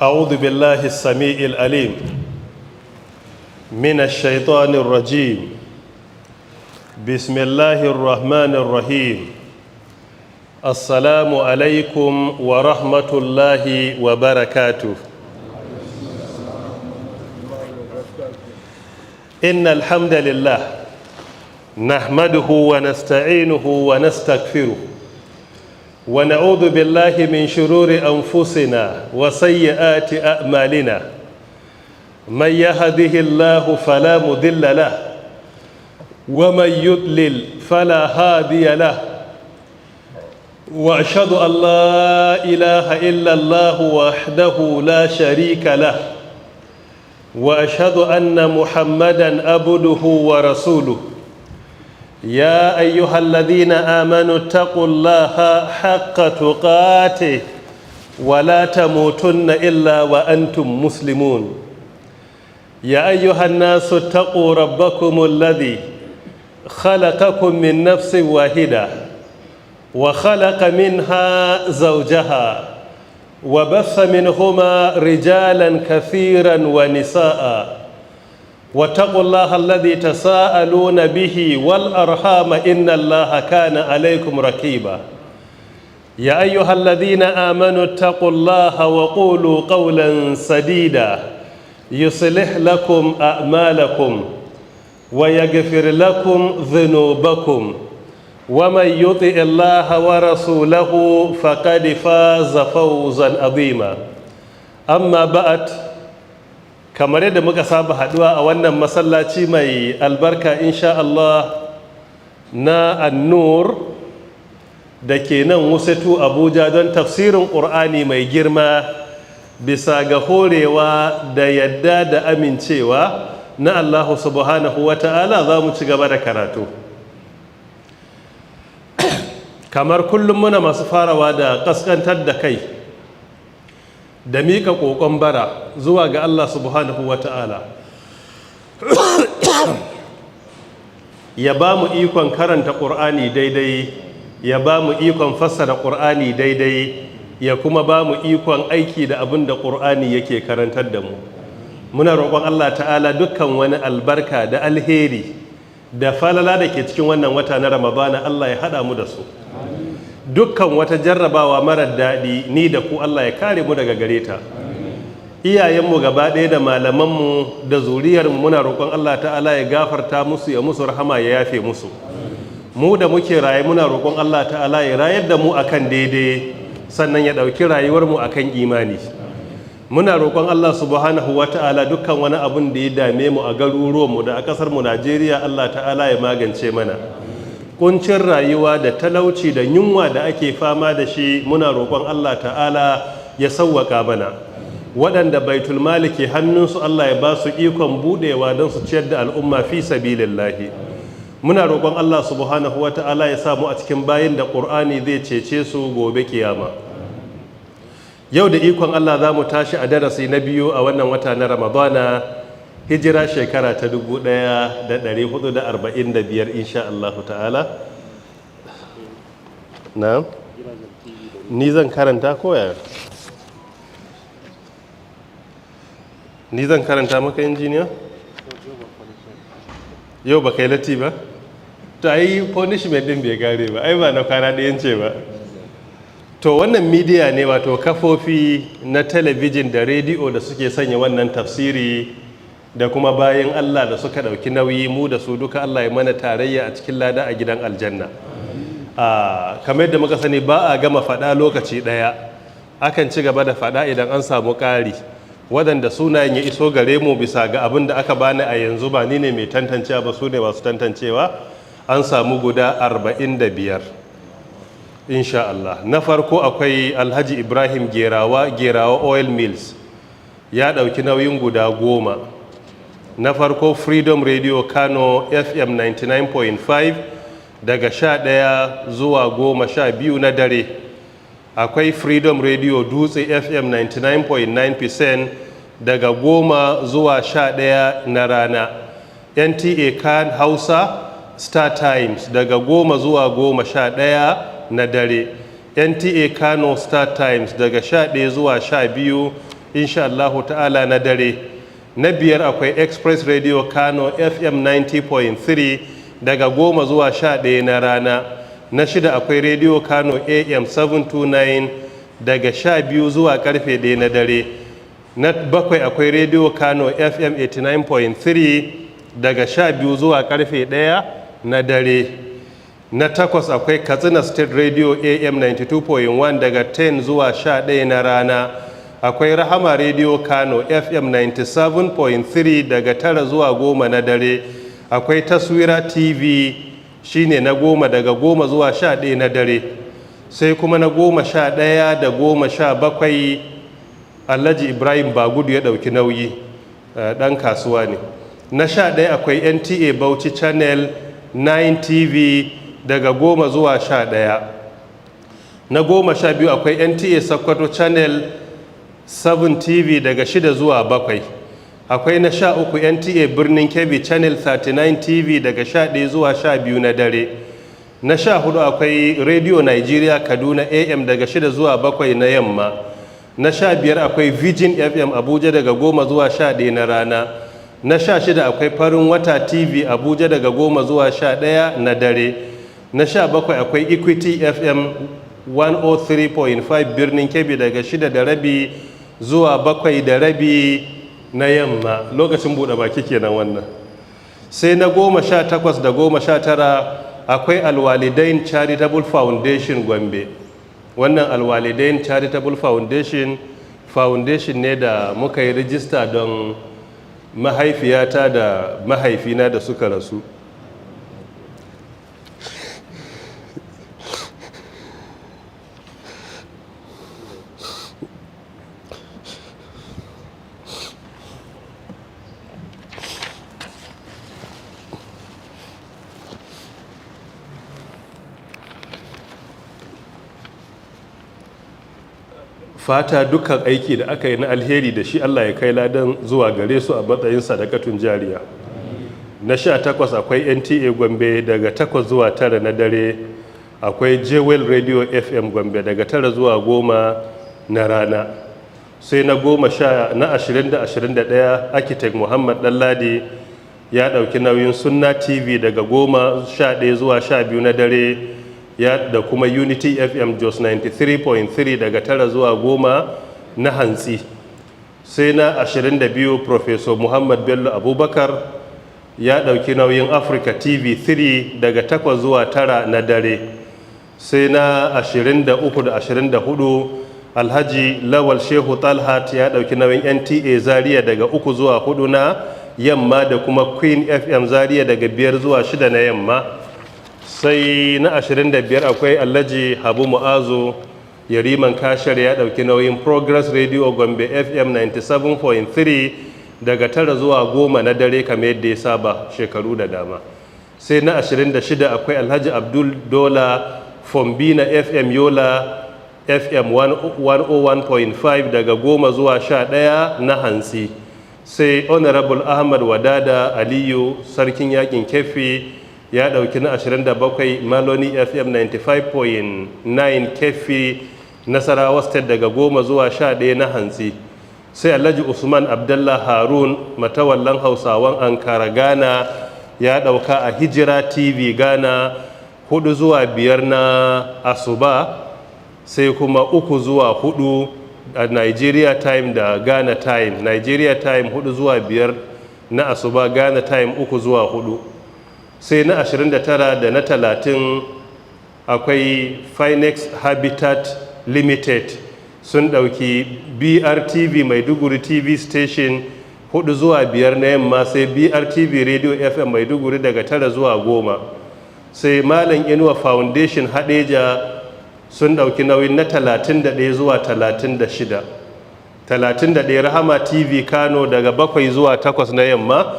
أعوذ بالله السميع العليم من الشيطان الرجيم. بسم الله الرحمن الرحيم. السلام عليكم ورحمة الله وبركاته. إن الحمد لله نحمده ونستعينه ونستغفره ونعوذ بالله من شرور أنفسنا وسيئات أعمالنا. من يهده الله فلا مضل له ومن يضلل فلا هادي له، وأشهد أن لا إله إلا الله وحده لا شريك له، وأشهد أن محمدا عبده ورسوله. يا أيها الذين آمنوا اتقوا الله حق تقاته ولا تموتن إلا وأنتم مسلمون. يا أيها الناس اتقوا ربكم الذي خلقكم من نفس واحدة وخلق منها زوجها وبث منهما رجالا كثيرا ونساء، واتقوا الله الذي تساءلون به والأرحام إن الله كان عليكم رقيبا. يا أيها الذين آمنوا اتقوا الله وقولوا قولا سديدا يصلح لكم أعمالكم ويغفر لكم ذنوبكم، ومن يطع الله ورسوله فقد فاز فوزا عظيما. أما بعد، kamar yadda muka saba haduwa a wannan masallaci mai albarka insha Allah na An-Nur da ke nan Wusatu Abuja don tafsirin Ƙur'ani mai girma bisa ga horewa da yadda da amincewa na Allah subhanahu wa ta'ala. za mu ci gaba da karatu kamar kullum muna masu farawa da ƙasƙantar da kai da mika kokon bara zuwa ga Allah subhanahu wa ta'ala ya ba mu ikon karanta ƙur'ani daidai, ya ba mu ikon fassara ƙur'ani daidai, ya kuma ba mu ikon aiki da abin da ƙur'ani yake karantar da mu. Muna roƙon Allah ta'ala dukkan wani albarka da alheri da falala da ke cikin wannan wata na Ramadana Allah ya haɗa mu da su. Dukkan wata jarrabawa marar daɗi ni da ku Allah ya kare mu daga gare ta. Iyayenmu gaba ɗaya da malamanmu da zuriyarmu muna roƙon Allah ta'ala ya gafarta musu, ya musu rahama, ya yafe musu. Mu da muke raye muna roƙon Allah ta'ala ya rayar da mu akan daidai, sannan ya ɗauki rayuwarmu akan imani. Muna roƙon Allah subhanahu wa ta'ala dukkan wani abun da ya dame mu a garuruwanmu da a ƙasarmu Najeriya Allah ta'ala ya magance mana. Kuncin rayuwa da talauci da yunwa da ake fama da shi muna roƙon Allah ta'ala ya sauwaka mana. Waɗanda baitul mali ke hannunsu Allah ya ba su ikon buɗewa don su ciyar da al'umma fi sabilillahi. Muna roƙon Allah subhanahu wa ta'ala ya samu a cikin bayin da ƙur'ani zai cece su gobe kiyama. Yau da ikon Allah za mu tashi a darasi na biyu a wannan wata na Ramadana. Hijira shekara ta 1445 insha Allah ta'ala. Na? Ni zan karanta koya? Ni zan karanta maka injiniya? Yau ba kai latti ba? Ta yi punishment din bai gare ba, ai ba na kwana ɗayan ce ba. To wannan midiya ne, wato kafofi na talabijin da rediyo da suke sanya wannan tafsiri da kuma bayan Allah da suka ɗauki nauyi, mu da su duka Allah ya mana tarayya a cikin lada a gidan aljanna. Kamar yadda muka sani ba a gama faɗa lokaci ɗaya, akan ci gaba da faɗa idan an samu ƙari. Waɗanda sunayen ya iso gare mu bisa ga abin da aka bani a yanzu, ba ni ne mai tantancewa ba, su ne masu tantancewa. An samu guda 45 insha Allah. Na farko akwai Alhaji Ibrahim Gerawa Oil Mills, ya ɗauki nauyin guda 10. Na farko Freedom Radio Kano FM 99.5 daga 11 zuwa 12 na dare. Akwai Freedom Radio Dutse FM 99.9% daga 10 zuwa 11 na rana. NTA Kan Hausa Star Times daga 10 zuwa 11 na dare. NTA Kano Star Times daga 11 zuwa 12 insha Allahu ta'ala na dare. Na biyar akwai Express Radio Kano FM 90.3 daga 10 zuwa 11 na rana. Na shida akwai Radio Kano AM 729 daga 12 zuwa karfe 1 na dare. Na bakwai akwai Radio Kano FM 89.3 daga 12 zuwa karfe 1 na dare. Na takwas akwai Katsina State Radio AM 92.1 daga 10 zuwa 11 na rana. Akwai Rahama Radio Kano FM 97.3 daga 9 zuwa 10 na dare. Akwai Taswira TV shine na 10 daga 10 zuwa 11 na dare. Sai kuma na 11 da 17 Alhaji Ibrahim Bagudu ya dauki nauyi, dan kasuwa ne. Na 11 akwai NTA Bauchi Channel 9 TV daga 10 zuwa 11. Na 12 akwai NTA Sokoto Channel 7 TV daga 6 zuwa 7. Akwai na 13 NTA Birnin Kebbi Channel 39 TV daga 11 zuwa 12 na dare. Na 14 akwai Radio Nigeria Kaduna AM daga 6 zuwa 7 na yamma. Na 15 akwai Virgin FM Abuja daga 10 zuwa 11 na rana. Na 16 akwai Farin Wata TV Abuja daga 10 zuwa 11 na dare. Na 17 akwai Equity FM 103.5 Birnin Kebbi daga 6:30 zuwa 7:30 na yamma. Lokacin buɗe baki kenan wannan. Sai na 18 da 19 akwai Alwalidain Charitable Foundation Gombe. Wannan Alwalidain Charitable Foundation ne da muka yi rijista don mahaifiyata da mahaifina da suka rasu. Fata dukkan aiki da aka yi na alheri da shi Allah ya kai ladan zuwa gare su a matsayin sadakatun jariya. Na 18 akwai NTA Gombe daga 8 zuwa 9 na dare. Akwai Jewel Radio FM Gombe daga 9 zuwa 10 na rana. Sai na 20 da 21 Architect Muhammad Ɗanladi ya ɗauki nauyin Sunna TV daga 11 zuwa 12 na dare. Da kuma Unity FM Jos 93.3 daga 9 zuwa 10 na hantsi. Sai na 22 Professor Muhammad Bello Abubakar ya ɗauki nauyin Africa TV 3 daga 8 zuwa 9 na dare. Sai na 23 da 24 Alhaji Lawal Shehu Talhat ya ɗauki nauyin NTA Zaria daga 3 zuwa 4 na yamma da kuma Queen FM Zaria daga 5 zuwa 6 na yamma. Sai na 25 akwai Alhaji Habu Mu'azu Yariman Kashar ya ɗauki nauyin Progress Radio Gombe FM 97.3 daga 9 zuwa 10 na dare kamar yadda ya saba shekaru da dama. Sai na 26 akwai Alhaji Abdul Dola Fombina FM Yola FM 101.5 daga 10 zuwa 11 na hantsi. Sai Honorable Ahmad Wadada Aliyu Sarkin Yakin Kefi ya ɗauki na 27 Maloni FM 95.9 Kefi Nasarawa State daga 10 zuwa 11 na hantsi. Sai Alhaji Usman Abdullah Harun matawallan Hausawan Ankara Ghana ya ɗauka a Hijira TV Ghana 4 zuwa 5 na asuba. Sai kuma 3 zuwa 4 a Nigeria Time da Ghana Time. Nigeria Time 4 zuwa 5 na asuba, Ghana Time 3 zuwa 4. Sai na 29 da na 30 akwai Finex Habitat Limited sun ɗauki BRTV Maiduguri TV Station 4 zuwa 5 na yamma. Sai BRTV Radio FM Maiduguri daga 9 zuwa 10. Sai Malam Inuwa Foundation Hadeja sun ɗauki nauyin na 31 zuwa 36. 31 Rahama TV Kano daga 7 zuwa 8 na yamma.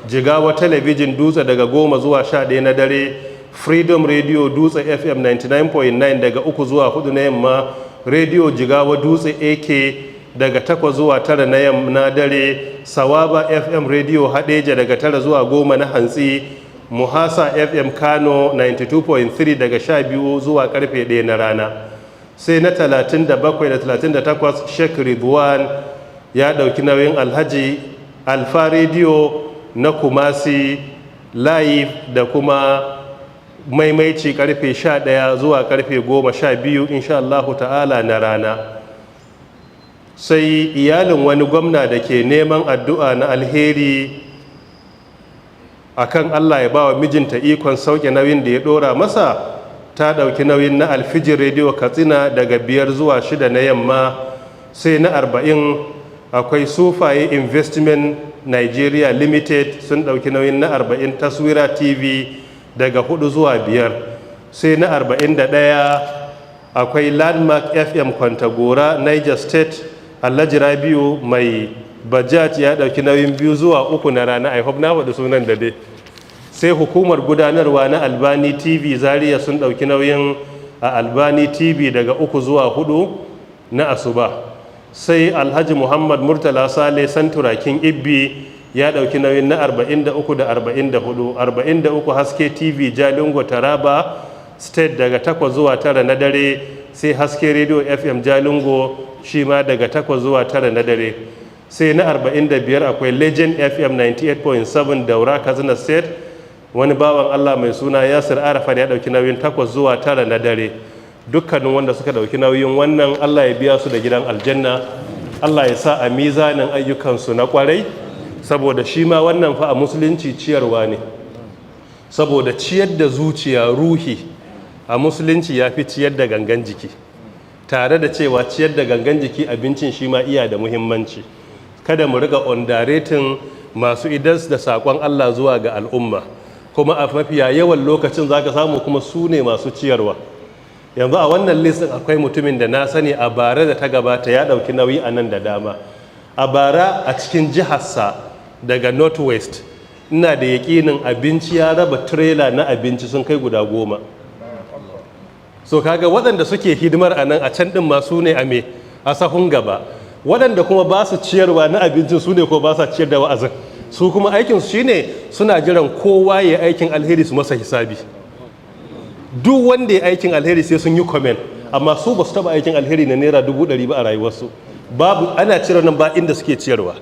Jigawa Talabijin Dutse daga 10 zuwa 11 na dare. Freedom Radio Dutse FM 99.9 daga 3 zuwa 4 na yamma. Radio Jigawa Dutse AK daga 8 zuwa 9 na yamma na dare. Sawaba FM Radio Hadeja daga 9 zuwa 10 na hantsi. Muhasa FM Kano 92.3 daga 12 zuwa karfe 1 na rana. Sai na 37 da 38 Sheikh Ridwan ya ɗauki nauyin Alhaji Alfa Radio na Kumasi live da kuma maimaici karfe 11 zuwa karfe 12 insha Allahu ta'ala na rana. Sai iyalin wani gwamna da ke neman addu'a na alheri akan Allah ya bawa mijinta ikon sauke nauyin da ya dora masa, ta dauki nauyin na Alfijir Radio Katsina daga 5 zuwa 6 na yamma. Sai na 40 akwai Sufaye Investment Nigeria Limited sun dauki nauyin na 40 Taswira TV daga 4 zuwa 5. Sai na 41 akwai Landmark FM Kwantagora Niger State, Alhaji Rabiu mai Bajaj ya dauki nauyin 2 zuwa 3 na rana. I hope na faɗi sunan da dai. Sai hukumar gudanarwa na Albani TV Zaria sun dauki nauyin a Albani TV daga 3 zuwa 4 na asuba. Sai Alhaji Muhammad Murtala Sale Santurakin Ibbi ya dauki nauyin na 43 da 44. 43 Haske TV Jalingo Taraba State daga 8 zuwa 9 na dare. Sai Haske Radio FM Jalingo shi ma daga 8 zuwa 9 na dare. Sai na 45 akwai Legend FM 98.7 Daura Katsina State, wani bawan Allah mai suna Yasir Arafa da ya dauki nauyin 8 zuwa 9 na dare. Dukkanin wanda suka dauki nauyin wannan, Allah ya biya su da gidan aljanna, Allah ya sa a mizanin ayyukansu na kwarai, saboda shi ma wannan fa a musulunci ciyarwa ne, saboda ciyar da zuciya ruhi a musulunci ya fi ciyar da gangan jiki, tare da cewa ciyar da gangan jiki abincin shi ma iya da muhimmanci. Kada mu riga underrating masu idas da sakon Allah zuwa ga al'umma, kuma a mafiya yawan lokacin zaka samu kuma su ne masu ciyarwa. Yanzu a wannan listin akwai mutumin da na sani a bara da ta gabata ya dauki nauyi a nan da dama. A bara a cikin jiharsa daga northwest ina da yakinin abinci ya raba trailer na abinci sun kai guda 10. So kaga waɗanda suke hidimar a nan a can ɗin ma su ne a sahun gaba. Waɗanda kuma ba su ciyarwa na abincin su ne ko ba sa ciyar da wa'azin, su kuma aikinsu shine suna jiran kowa ya aikin alheri su masa hisabi. Duk wanda ya aikin alheri sai sun yi comment, amma su ba su taba aikin alheri na naira 100,000 ba a rayuwarsu. Babu, ana ciyar nan ba inda suke ciyarwa.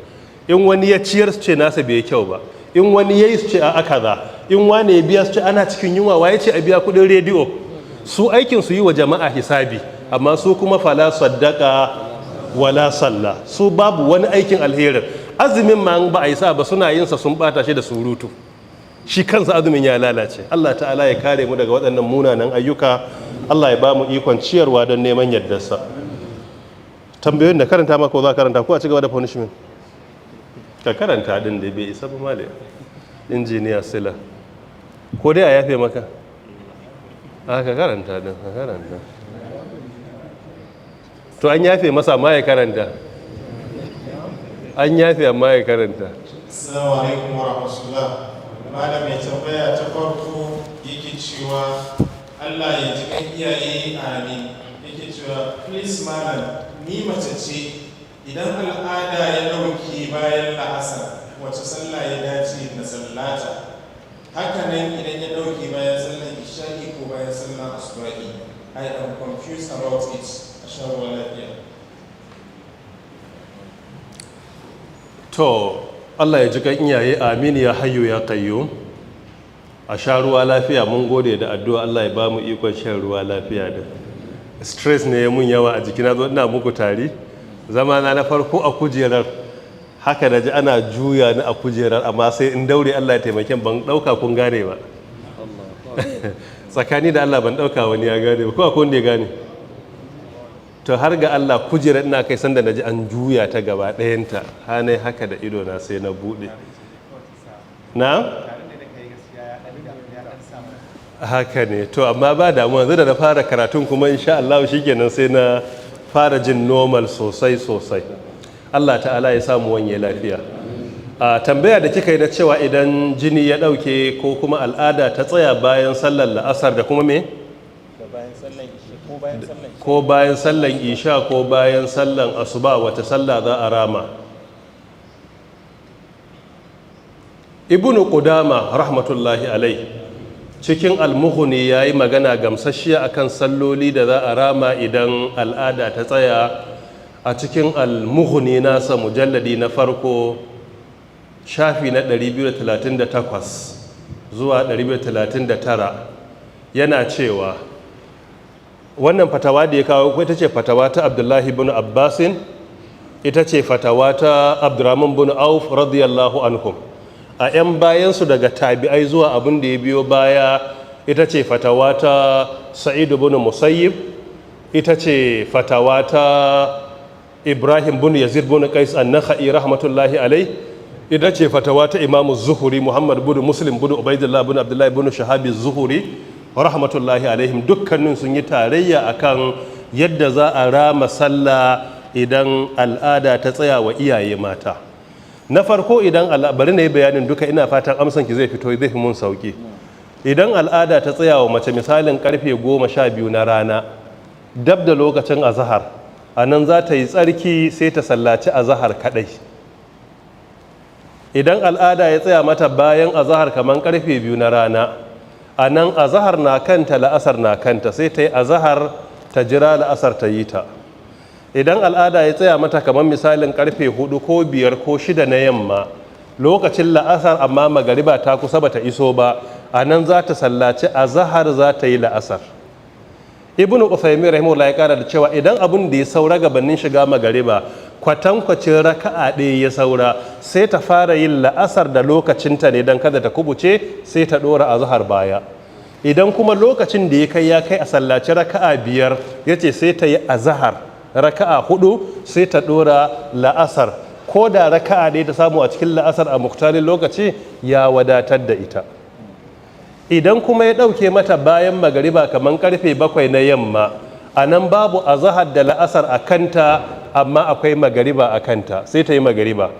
In wani ya ciyar su ce nasa bai kyau ba, in wani ya yi su ce a kaza, in wani ya biya su ce ana cikin yunwa, waye ce a biya kudin rediyo. Su aikin su yi wa jama'a hisabi, amma su kuma fala saddaka wala salla, su babu wani aikin alherin. Azumin ma ba a yi sa ba suna yin sa sun bata shi da surutu, shi kansa azumin ya lalace. Allah ta'ala ya kare mu daga waɗannan munanan ayyuka, Allah ya ba mu ikon ciyarwa don neman yardarsa. Tambayoyin da karanta maka ko za karanta ko a cigaba da punishment? Ka karanta din da bai isa ba male. Injiniya Sila, ko dai a yafe maka? Ka karanta din, ka karanta. To an yafe masa ma ya karanta. An yafe amma ya karanta. Assalamu alaikum wa rahmatullah. Malam mai tambaya ta farko yake cewa Allah ya ji kan iyaye amin. Yake cewa please malam, ni mace ce, idan al'ada ya dauke bayan la'asar wace sallah ya dace na sallata? Haka nan idan ya dauke bayan sallar isha'i ko bayan sallar asubahi? I am confused about it. Asharu lafiya. To Allah ya ji kan iyaye amin ya hayyu ya qayyum. A sha ruwa lafiya, mun gode da addu'a, Allah ya ba mu ikon shan ruwa lafiya da. Stress ne ya mun yawa a jikina, zo ina muku tari. Zamana na farko a kujerar haka da ji ana juya ni a kujerar, amma sai in daure Allah ya taimake ban dauka kun gane ba. Tsakani da Allah ban dauka wani ya gane ba, ko akwai wanda ya gane. To har ga Allah kujerar ina kai sanda naji an juya ta gaba ɗayanta, hanai haka da ido na sai na bude. Na? Haka ne, to amma ba damuwa, yanzu da na fara karatun kuma insha Allah shikenan sai na fara jin normal sosai. Allah ta'ala ya samu wanye lafiya. A tambaya da kika yi na cewa idan jini ya dauke ko kuma al'ada ta tsaya bayan sallar la'asar da kuma me? Ko bayan sallan isha ko bayan sallan asuba, wata sallah za a rama? Ibnu Qudama rahmatullahi alai cikin almuhuni ya yi magana gamsasshiya akan salloli da za a rama idan al'ada ta tsaya a cikin al-mughni nasa mujalladi na farko shafi na 238 zuwa 239 yana cewa wannan fatawa da ya kawo ita ce fatawa ta Abdullahi bin Abbasin, ita ce fatawa ta Abdurrahman bin Auf radiyallahu anhum. A 'yan bayansu daga tabi'ai zuwa abin da ya biyo baya ita ce fatawa ta Sa'id bin Musayyib, ita ce fatawa ta Ibrahim bin Yazid bin Qais an-Nakhai rahmatullahi alai, ita ce fatawa ta Imam Zuhuri Muhammad bin Muslim bin Ubaidillah bin Abdullah bin Shahabi Zuhuri rahmatullahi alaihim. Dukkanin sun yi tarayya akan yadda za a rama sallah idan al'ada ta tsaya wa iyaye mata. Na farko idan bari na yi bayanin duka, ina fatan amsanki zai fito zai fi mun sauki. Idan al'ada ta tsaya wa mace misalin karfe 12 na rana dab da lokacin azahar, a nan za ta yi tsarki sai ta sallaci azahar kadai. Idan al'ada ya tsaya mata bayan azahar kamar karfe 2 na rana, a nan azahar na kanta la'asar na kanta, sai ta yi azahar ta jira la'asar ta yi ta. Idan al'ada ya tsaya mata kamar misalin karfe 4 ko 5 ko 6 na yamma, lokacin la'asar amma magariba ta kusa bata iso ba, a nan za ta sallaci azahar za ta yi la'asar. Ibn Uthaymin rahimahullah ya kara da cewa idan abin da ya saura gabanin shiga magariba kwatankwacin raka'a ɗaya ya saura, sai ta fara yin la'asar da lokacinta ne don kada ta kubuce, sai ta ɗora azahar baya. Idan kuma lokacin da ya kai a sallaci raka'a 5, ya ce sai ta yi azahar raka'a 4, sai ta ɗora la'asar. Ko da raka'a ɗaya ta samu a cikin la'asar a muktarin lokaci ya wadatar da ita. Idan kuma ya ɗauke mata bayan magariba kamar karfe 7 na yamma, a nan babu azahar da la'asar a kanta, amma akwai magariba a kanta, sai ta yi magariba.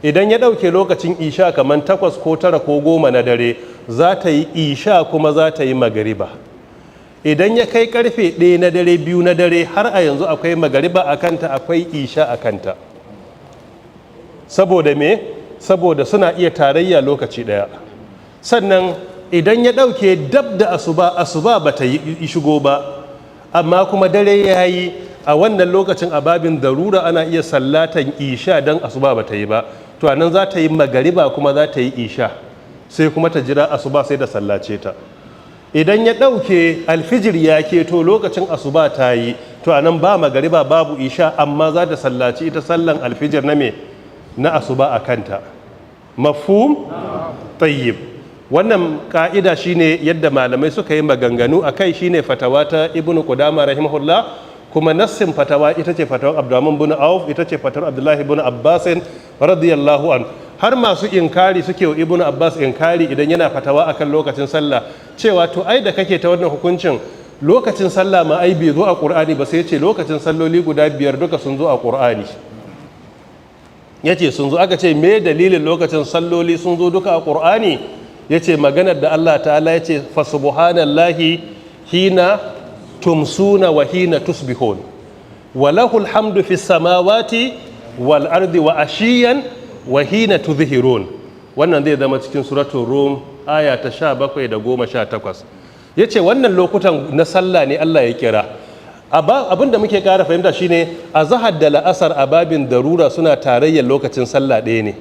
Idan ya ɗauke lokacin isha kamar 8 ko 9 ko 10 na dare, za ta yi isha kuma za ta yi magariba. Idan ya kai karfe 1 na dare 2 na dare, har a yanzu akwai magariba a kanta, akwai isha a kanta. Saboda me? Saboda suna iya tarayya lokaci ɗaya. Sannan idan ya ɗauke dab da asuba ba ta yi shigo ba, amma kuma dare ya yi, a wannan lokacin a babin darura ana iya sallatan isha don asuba ba ta yi ba, to anan za ta yi magariba kuma za ta yi isha, sai kuma ta jira asuba sai da sallace ta. Idan ya ɗauke alfijir ya keto lokacin asuba ta yi, to anan ba magariba babu isha, amma za ta sallaci ita sallan alfijir na me na asuba a kanta. Mafhum? Tayyib. Wannan ka'ida shine yadda malamai suka yi maganganu a kai, shine fatawa ta Ibn Qudama rahimahullah, kuma nassin fatawa ita ce fatawar Abdurrahman bin Auf, ita ce fatawar Abdullahi bin Abbas radiyallahu an. Har masu inkari suke wa Ibn Abbas inkari idan yana fatawa akan lokacin sallah, cewa to ai da kake ta wannan hukuncin lokacin sallah ma ai bai zo a Qur'ani ba, sai ce lokacin salloli guda 5 duka sun zo a Qur'ani. Yace sun zo, aka ce me dalilin lokacin salloli sun zo duka a Qur'ani? Ya ce maganar da Allah ta'ala ya ce fa subhanallahi hina tumsuna wa hina tusbihun wa lahul hamdu fis samawati wal ardi wa ashiyan wa hina tudhhirun. Wannan zai zama cikin suratul rum aya ta 17 da 18. Yace wannan lokutan na sallah ne Allah ya kira. Abinda muke ƙara fahimta shine azhar da la'asar a babin darura suna tarayyar lokacin sallah ɗaya ne.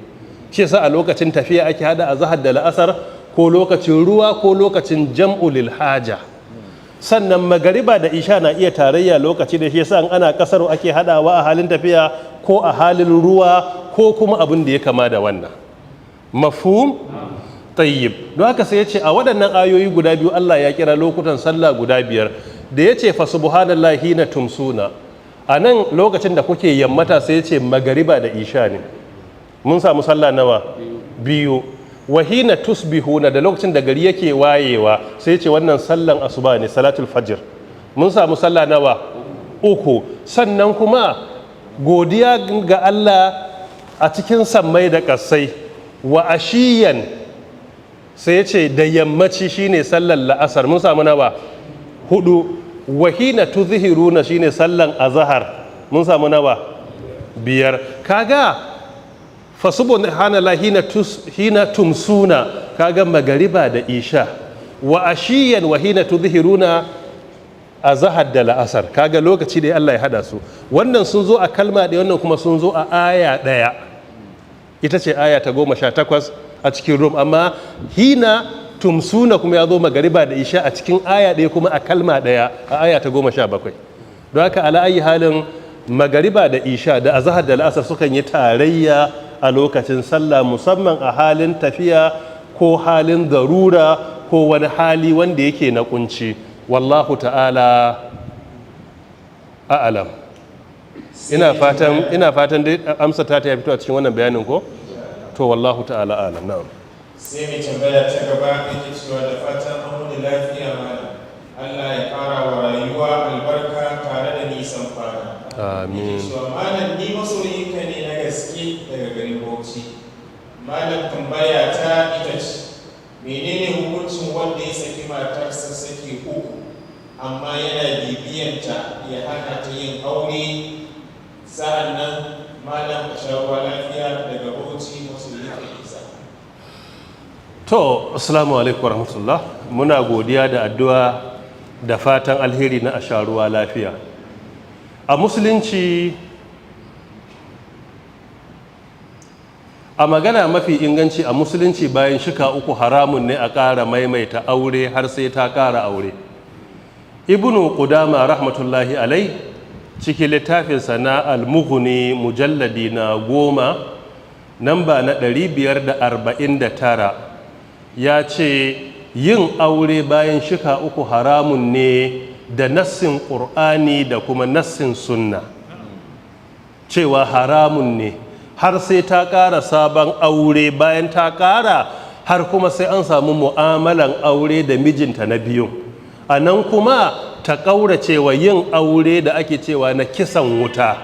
Shi yasa a lokacin tafiya ake hada azhar da la'asar, ko lokacin ruwa ko lokacin jam'u lil haja. Sannan magariba da isha na iya tarayya lokaci da shi yasa ana kasar ake hadawa a halin tafiya ko a halin ruwa ko kuma abin da ya kama da wannan. Mafhum? Tayyib. Don haka sai ya ce a waɗannan ayoyi guda biyu Allah ya kira lokutan sallah guda 5. Da ya ce fa subhanallahi hina tumsuna, a nan lokacin da kuke yammata sai ya ce magariba da isha ne. Mun samu sallah nawa? 2. Wahina tusbihuna, da lokacin da gari yake wayewa sai ce wannan sallan asuba ne, salatul fajr. Mun samu sallah nawa? 3. Sannan kuma godiya ga Allah a cikin sammai da ƙasai. Wa ashiyan sai ce da yammaci shine sallan la'asar. Mun samu nawa? 4. Wahina tuzhiruna shine sallan azhar. Mun samu nawa? 5. Kaga fasubhanallahi hina tumsuna, kaga magariba da isha. Wa ashiyan wa hina tudhhiruna azahar da la'asar, kaga lokaci da Allah ya hada su. Wannan sun zo a kalma ɗaya, wannan kuma sun zo a aya ɗaya, ita ce aya ta 18 a cikin Rum. Amma hina tumsuna kuma ya zo magariba da isha a cikin aya ɗaya kuma a kalma ɗaya a aya ta 17. don haka ala ayi halin magariba da isha da azahar da la'asar sukan yi tarayya a lokacin sallah, musamman a halin tafiya ko halin zarura ko wani hali wanda yake na kunci. Wallahu ta'ala a'alam. ina fatan dai amsa ta fito a cikin wannan bayanin ko to wallahu ta'ala a'alam. na'am. Sai mai tambaya ta gaba yake cewa da fatan an wani lafiya mana Allah ya ƙara wa rayuwa albarka tare da nisan kwana. Amin. Yake cewa malam ni masoyinka ne na gaske daga garin Bauchi. Malam tambaya ta ita ce, menene hukuncin wanda ya saki matarsa saki uku amma yana bibiyanta ya hana ta yin aure? Sa'an nan malam a shawarwa lafiya daga Bauchi masoyinka Isa. To, assalamu alaikum warahmatullah. Muna godiya da addu'a da fatan alheri na asharuwa lafiya. A musulunci, a magana mafi inganci a musulunci bayan shika uku haramun ne a ƙara maimaita aure har sai ta ƙara aure. Ibnu Qudama rahmatullahi alai cikin littafinsa na Al-Mughni mujalladi na 10 namba na 549 ya ce yin aure bayan shika uku haramun ne da nassin ƙur'ani da kuma nassin sunna, cewa haramun ne har sai ta ƙara sabon aure, bayan ta ƙara har kuma sai an samu mu'amalan aure da mijinta na biyu. A nan kuma ta ƙauracewa yin aure da ake cewa na kisan wuta.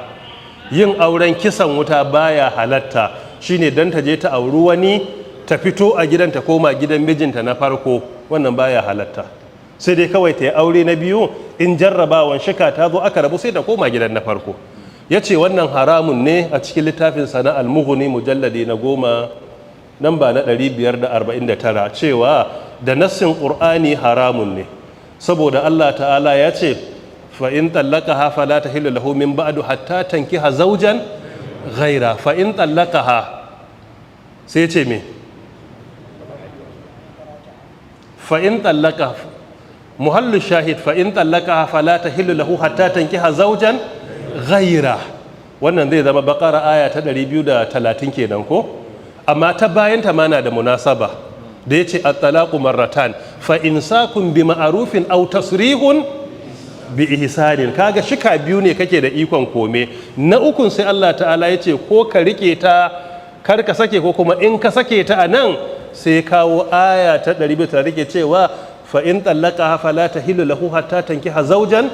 Yin auren kisan wuta baya halatta, shine don ta je ta auri wani ta fito a gidan ta koma gidan mijinta na farko, wannan baya halatta. Sai dai kawai ta yi aure na biyu, in jarrabawan shika ta zo aka rabu sai ta koma gidan na farko. Ya ce wannan haramun ne a cikin littafin sana Al-Mughni mujalladi na 10 namba na 549 cewa da nassin Qur'ani haramun ne, saboda Allah ta'ala ya ce fa in tallaqaha fala tahillu lahu min ba'du hatta tankiha zawjan ghaira. Fa in tallaqaha sai ce me? Fa in tallaqaha muhallu shahid fa in tallaqaha fala tahillu lahu hatta tankiha zawjan ghaira. Wannan zai zama Baqara aya ta 230 kenan ko? Amma ta bayanta ma na da munasaba da yace at-talaqu marratan fa imsakun bi ma'rufin aw tasrihun bi ihsanin. Kaga shika biyu ne kake da ikon kome, na ukun sai Allah ta'ala yace ko ka rike ta kar ka sake, ko kuma in ka sake ta anan sai kawo aya ta 200 rike cewa fa in tallaqaha fala tahillu lahu hatta tankiha zawjan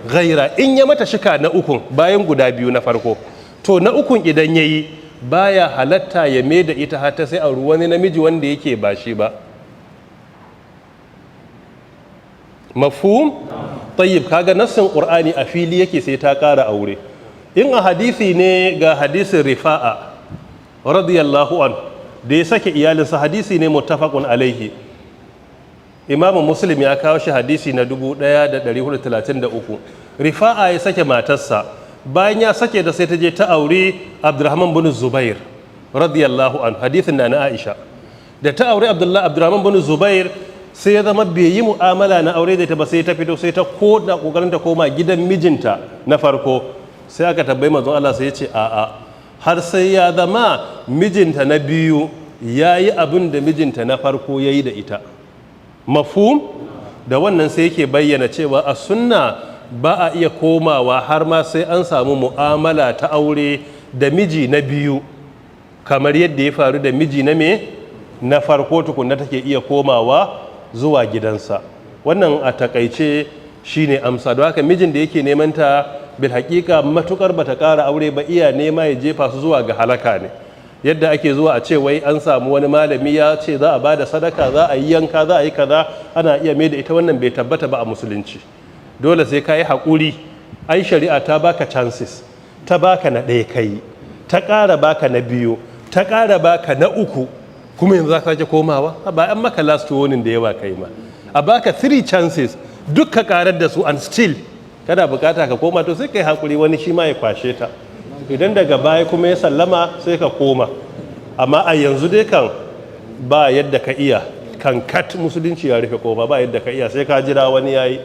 ghaira. In ya mata shika na ukun bayan guda biyu na farko, to na ukun idan yayi baya halatta ya mai da ita har ta sai auri wani namiji wanda yake ba shi ba. Mafhum? Tayyib, kaga nassin Qur'ani a fili yake sai ta ƙara aure. In a hadisi ne ga hadisin Rifa'a radiyallahu an da ya sake iyalinsa, hadisi ne muttafaqun alaihi. Imam Muslim ya kawo shi hadisi na 1433. Rifa'a ya sake matarsa, bayan ya sake da sai ta je ta aure Abdurrahman bin Zubair radiyallahu an, hadisin na Aisha. Da ta aure Abdurrahman bin Zubair sai ya zama bai yi mu'amala na aure da ta ba, sai ta fito sai ta koda kokarin ta koma gidan mijinta na farko. Sai aka tabbai manzon Allah, sai ya ce a'a, har sai ya zama mijinta na biyu yayi abin da mijinta na farko yayi da ita. Mafhum? Da wannan sai yake bayyana cewa a sunna ba a iya komawa har ma sai an samu mu'amala ta aure da miji na biyu, kamar yadda ya faru da miji na na farko tukunna take iya komawa zuwa gidansa. Wannan a takaice shine amsa. Don haka mijin da yake neman ta bil haƙiƙa matukar bata ƙara aure ba, iya nema ya jefa su zuwa ga halaka ne. Yadda ake zuwa a ce wai an samu wani malami ya ce za a ba da sadaka, za a yi yanka, za a yi kaza, ana iya mai da ita, wannan bai tabbata ba a musulunci. Dole sai ka yi haƙuri. Ai shari'a ta baka chances, ta baka na ɗaya kai, ta ƙara baka na biyu, ta ƙara baka na uku, kuma yanzu za ka sake komawa. Ba an maka last warning da yawa kai ma, a baka 3 chances duk ka karar da su and still kada bukata ka koma, to sai kai hakuri wani shi ma ya kwashe ta, idan daga baya kuma ya sallama sai ka koma. Amma a yanzu dai kan ba yadda ka iya, kan kat musulunci ya rufe kofa, ba yadda ka iya sai ka jira wani yayi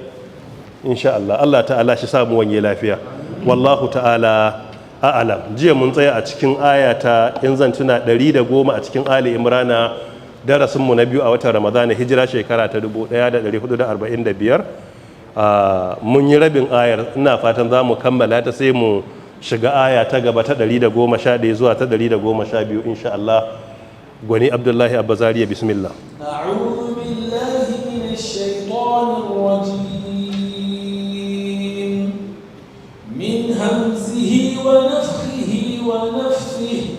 insha Allah. Allah ta'ala shi samu wanye lafiya, wallahu ta'ala a'lam. Jiya mun tsaya a cikin aya ta in zan tuna 110 a cikin Ali Imrana, darasinmu na biyu a watan Ramadana, hijira shekara ta 1445. Mun yi rabin ayar, ina fatan za mu kammala ta sai mu shiga aya ta gaba ta 111 zuwa ta 112 insha Allah. Gwani Abdullahi Abbazariya, bismillah. A'udhu billahi minash shaitanir rajim. Min hamzihi wa nafthihi wa nafthihi.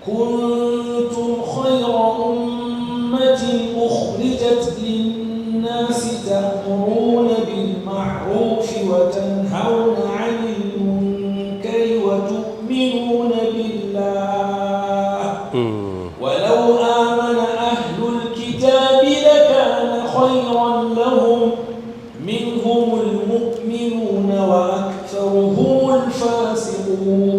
Kuntum khayra ummatin ukhrijat lin-nasi ta'muruna bil ma'rufi wa tanhauna 'anil munkari wa tu'minuna billah. Walau amana ahlul kitabi lakana khayran lahum minhumul mu'minuna wa aktharuhumul fasiqun.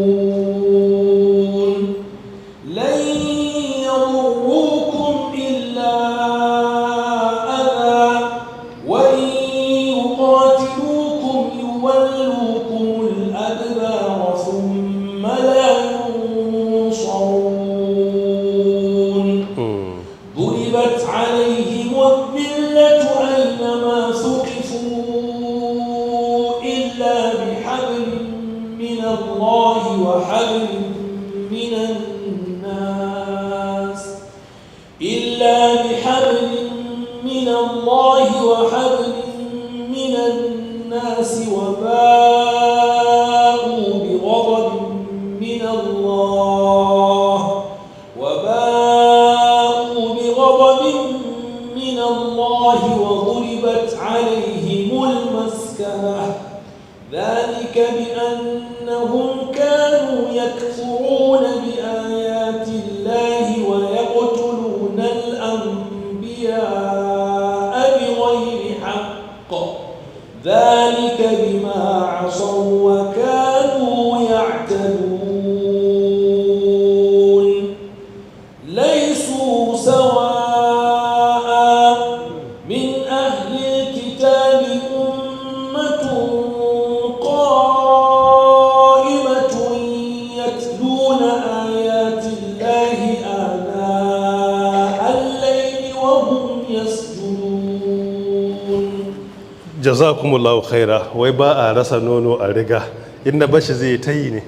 Jazakumullahu khaira. Wai ba a rasa nono a riga, inda bashi zai ta yi ne,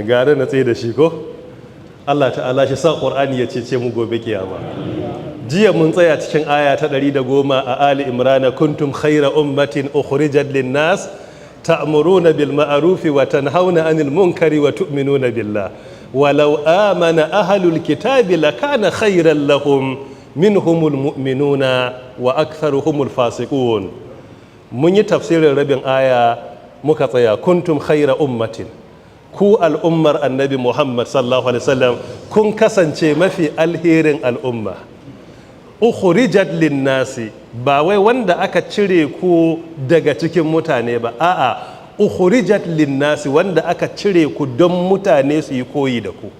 gare na tsaye da shi ko. Allah ta'ala shi sa Qur'ani ya cece mu gobe kiyama. Jiya mun tsaya cikin aya ta 110 a Ali Imran, kuntum khaira ummatin ukhrijat lin-nas ta'muruna bil ma'rufi wa tanhauna 'anil munkari wa tu'minuna billah walau amana ahlul kitabi lakana khairan lahum minhumul mu'minuna wa aktharuhumul fasiqun. Mun yi tafsirin rabin aya muka tsaya kuntum khaira ummatin, ku al'ummar annabi Muhammad sallallahu alaihi wasallam kun kasance mafi alherin al'umma. Ukhrijat lin-nasi, ba wai wanda aka cire ku daga cikin mutane ba, a'a ukhrijat lin-nasi, wanda aka cire ku don mutane su yi koyi da ku.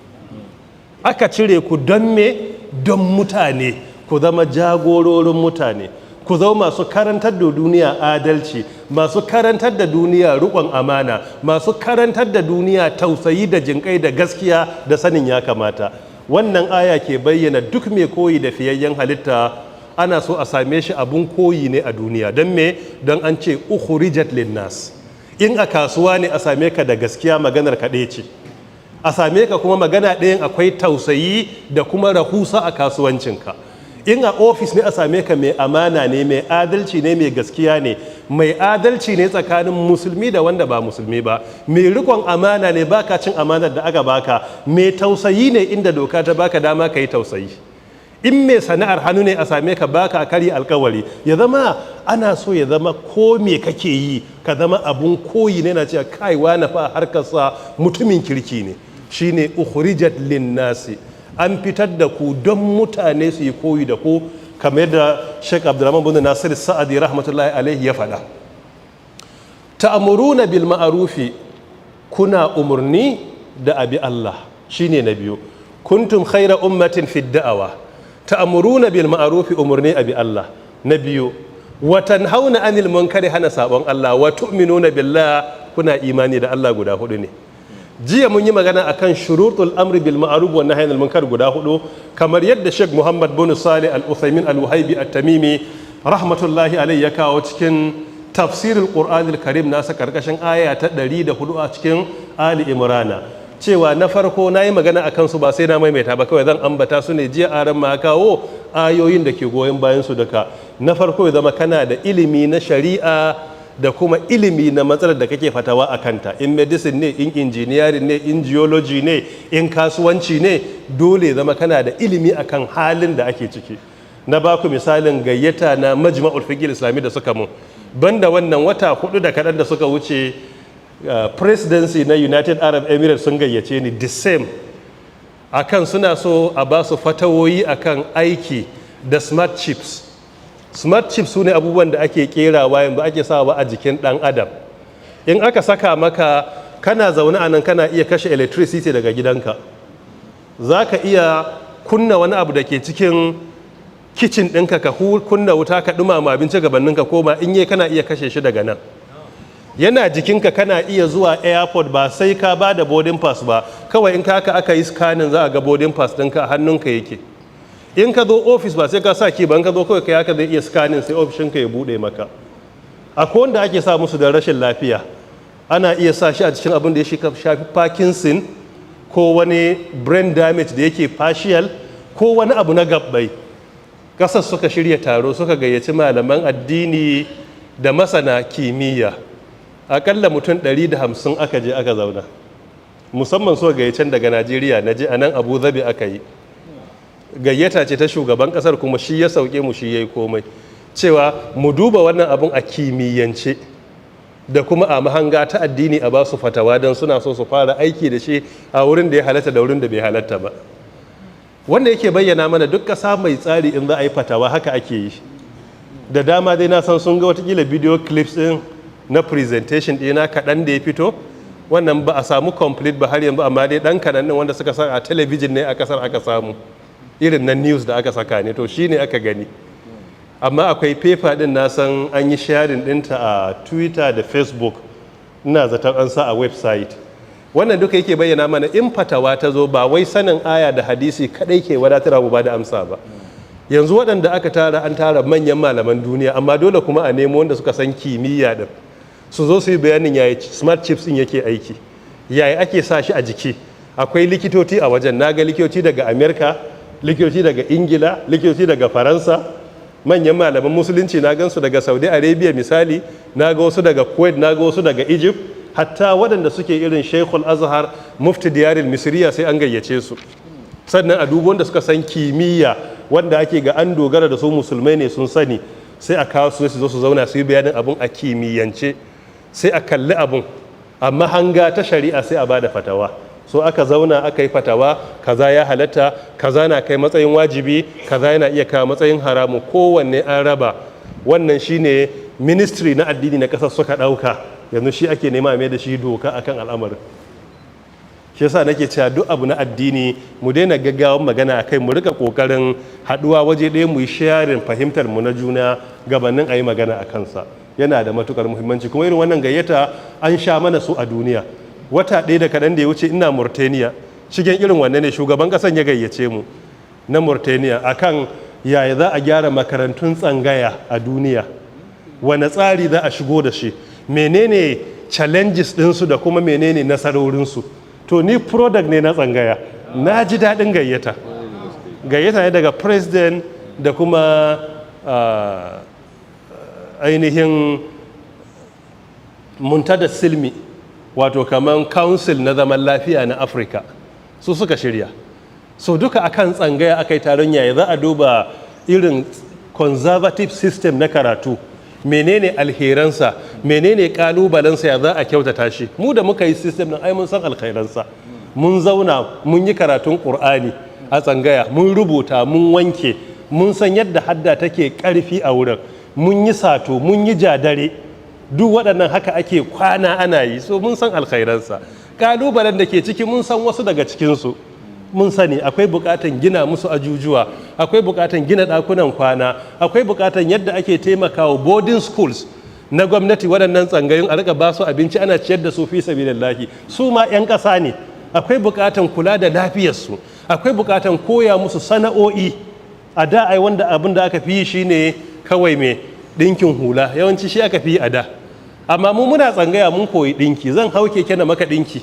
Aka cire ku don me? Don mutane, ku zama jagororin mutane, ku zama masu karantar da duniya adalci, masu karantar da duniya riƙon amana, masu karantar da duniya tausayi da jinƙai da gaskiya da sanin ya kamata. Wannan aya ke bayyana duk mai koyi da fiyayyen halitta ana so a same shi abun koyi ne a duniya. Don me? Don an ce ukhrijat linnas. In a kasuwa ne a same ka da gaskiya, maganar ka ɗaya ce. A same ka kuma magana ɗayan akwai tausayi da kuma rahusa a kasuwancinka. In a ofis ne a same ka mai amana ne, mai adalci ne, mai gaskiya ne, mai adalci ne tsakanin musulmi da wanda ba musulmi ba, mai rikon amana ne, baka cin amanar da aka baka, mai tausayi ne inda doka ta baka dama ka yi tausayi. In mai sana'ar hannu ne a same ka baka kari alkawari. Ya zama ana so ya zama ko me kake yi ka zama abun koyi ne, na cewa kaiwa na fa harkarsa mutumin kirki ne. Shine ukhrijat linnasi, an fitar da ku don mutane su yi koyi da ku, kamar yadda Sheikh Abdulrahman bin Nasir Sa'adi rahmatullahi alaihi ya faɗa. Ta'muruna bil ma'rufi, kuna umurni da abi Allah, shine na biyu. Kuntum khaira ummatin fid da'awa. Ta'muruna bil ma'rufi, umurni abi Allah. Na biyu. Wa tanhauna 'anil munkari, hana sabon Allah. Wa tu'minuna billah, kuna imani da Allah, guda hudu ne. Jiya mun yi magana akan shurutul amri bil ma'ruf wa nahyi anil munkar guda hudu, kamar yadda Sheikh Muhammad bin Salih Al-Uthaymin Al-Wahibi At-Tamimi rahmatullahi alayhi ya kawo cikin tafsirul Qur'anil Karim nasa karkashin aya ta 104 a cikin Ali Imrana, cewa na farko nayi magana akan su ba sai na maimaita ba, kawai zan ambata su ne. Jiya aran ma kawo ayoyin da ke goyon bayan su duka. Na farko ya zama kana da ilimi na shari'a da kuma ilimi na matsalar da kake fatawa a kanta, in medicine ne, in engineering ne, in geology ne, in kasuwanci ne, dole zama kana da ilimi akan halin da ake ciki. Na baku misalin gayyata na Majma'ul Fiqh Islami da suka mun, banda wannan wata 4 da kaɗan da suka wuce, presidency na United Arab Emirates sun gayyace ni the same, akan suna so a ba su fatawoyi akan aiki da smart chips. Smart chips su ne abubuwan da ake kerawa yanzu ake sawa a jikin dan adam. In aka saka maka, kana zaune a nan kana iya kashe electricity daga gidanka, za ka iya kunna wani abu da ke cikin kicin ɗinka, ka kunna wuta ka ɗumama abinci gabanin ka koma, in yi kana iya kashe shi daga nan. Yana jikinka, kana iya zuwa airport ba sai ka ba da boarding pass ba, kawai in ka aka yi scanning za a ga boarding pass ɗinka a hannunka yake. In ka zo ofis ba sai ka sa ki ba, in ka zo kawai kai haka zai iya scanning sai ofishinka ya bude maka. Akwai wanda ake sa musu da rashin lafiya, ana iya sa shi a cikin abin da ya shafi Parkinson ko wani brain damage da yake partial ko wani abu na gabbai. Kasar suka shirya taro, suka gayyaci malaman addini da masana kimiyya, akalla mutum 150 aka je aka zauna, musamman suka gayyacin daga Najeriya, na je a nan Abu Dhabi aka yi. Gayyata ce ta shugaban kasar, kuma shi ya sauke mu, shi ya yi komai, cewa mu duba wannan abun a kimiyyance da kuma a mahanga ta addini, a ba su fatawa don suna so su fara aiki da shi a wurin da ya halatta da wurin da bai halatta ba. Wanda yake bayyana mana duk ƙasa mai tsari in za a yi fatawa haka ake yi. Da dama dai na san sun ga watakila video clips din na presentation ɗina kaɗan da ya fito, wannan ba a samu complete ba har yanzu, amma dai ɗan kaɗan wanda suka sa a talabijin ne a ƙasar aka samu, irin na news da aka saka ne, to shi ne aka gani. Amma akwai paper din na san an yi sharing dinta a Twitter da Facebook, ina zaton an sa a website. Wannan duka yake bayyana mana in fatawa ta zo, ba wai sanin aya da hadisi kadai ke wadatarwa mu ba da amsa ba. Yanzu waɗanda aka tara, an tara manyan malaman duniya, amma dole kuma a nemo wanda suka san kimiyya din su zo su yi bayanin yaya smart chips din yake aiki, yaya ake sa shi a jiki. Akwai likitoci a wajen, na ga likitoci daga Amerika, likitoci daga Ingila, likitoci daga Faransa, manyan malaman musulunci na gansu daga Saudi Arabia misali, na ga wasu daga Kuwait, na ga wasu daga Egypt, hatta waɗanda suke irin Sheikhul Azhar, Mufti Diyaril Misriya sai an gayyace su. Sannan a dubu wanda suka san kimiyya, wanda ake ga an dogara da su musulmai ne sun sani, sai a kawo su zo su zauna su yi bayanin abun a kimiyyance, sai a kalli abun, amma hanga ta shari'a sai a bada fatawa. So aka zauna aka yi fatawa, kaza ya halatta, kaza na kai matsayin wajibi, kaza yana iya kawo matsayin haramu, kowanne an raba. Wannan shine ministry na addini na ƙasar suka ɗauka, yanzu shi ake nema mai da shi doka akan al'amarin. Shi yasa nake cewa duk abu na addini mu daina gaggawan magana akai, mu rika kokarin haduwa waje ɗaya mu yi sharing fahimtar mu na juna gabanin a yi magana a kansa. Yana da matukar muhimmanci, kuma irin wannan gayyata an sha mana su a duniya. Wata ɗaya da kaɗan da ya wuce ina Mauritania, cikin irin wannan ne shugaban ƙasan ya gayyace mu na Mauritania akan yaya za a gyara makarantun tsangaya a duniya, wane tsari za a shigo da shi, menene challenges ɗinsu da kuma menene nasarorinsu. To ni product ne na tsangaya, na ji daɗin gayyata ne daga president da kuma ainihin Muntada Silmi, wato kaman council na zaman lafiya na Afirka, su suka shirya. So duka akan tsangaya aka yi taron yaya za a duba irin conservative system na karatu, menene alheransa, menene kalubalensa, ya za a kyautata shi. Mu da muka yi system din ai mun san alkhairansa, mun zauna mun yi karatun Qur'ani a tsangaya, mun rubuta, mun wanke, mun san yadda hadda take ƙarfi a wurin, mun yi sato, mun yi jadare, duk waɗannan haka ake kwana ana yi, so mun san alkhairansa. Ƙalubalen da ke ciki mun san wasu daga cikinsu, mun sani akwai buƙatan gina musu ajujuwa, akwai buƙatan gina ɗakunan kwana, akwai buƙatan yadda ake taimakawa boarding schools na gwamnati, waɗannan tsangayin a rika ba su abinci ana ciyar da su fi sabilillahi, su ma 'yan ƙasa ne. Akwai buƙatan kula da lafiyarsu, akwai buƙatan koya musu sana'o'i. A da ai wanda abin da aka fi yi shine kawai mai ɗinkin hula, yawanci shi aka fi yi a da. Amma mu muna tsangaya mun koyi ɗinki, zan hau keke na maka ɗinki.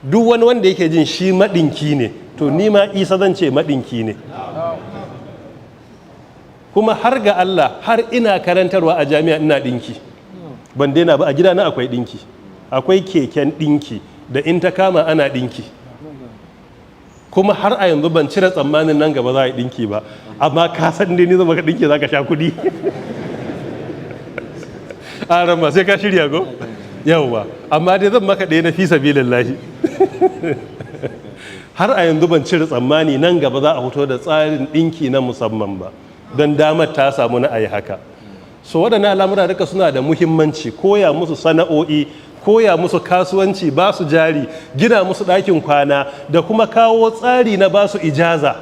Duk wani wanda yake jin shi maɗinki ne, to ni ma Isa zan ce maɗinki ne. Kuma har ga Allah, har ina karantarwa a jami'a ina ɗinki, ban daina ba. A gidana akwai ɗinki, akwai keken ɗinki da in ta kama ana ɗinki, kuma har a yanzu ban cire tsammanin nan gaba za a yi ɗinki ba. Amma ka san dai ni zama ka ɗinki za ka sha kuɗi. A rama sai ka shirya go yawwa, amma dai zan maka ɗaya na fi sabilillahi. Har a yanzu ban cire tsammani nan gaba za a fito da tsarin ɗinki na musamman ba, don damar ta samu na a yi haka. So waɗannan al'amura duka suna da muhimmanci, koya musu sana'o'i, koya musu kasuwanci, ba su jari, gina musu ɗakin kwana, da kuma kawo tsari na ba su ijaza.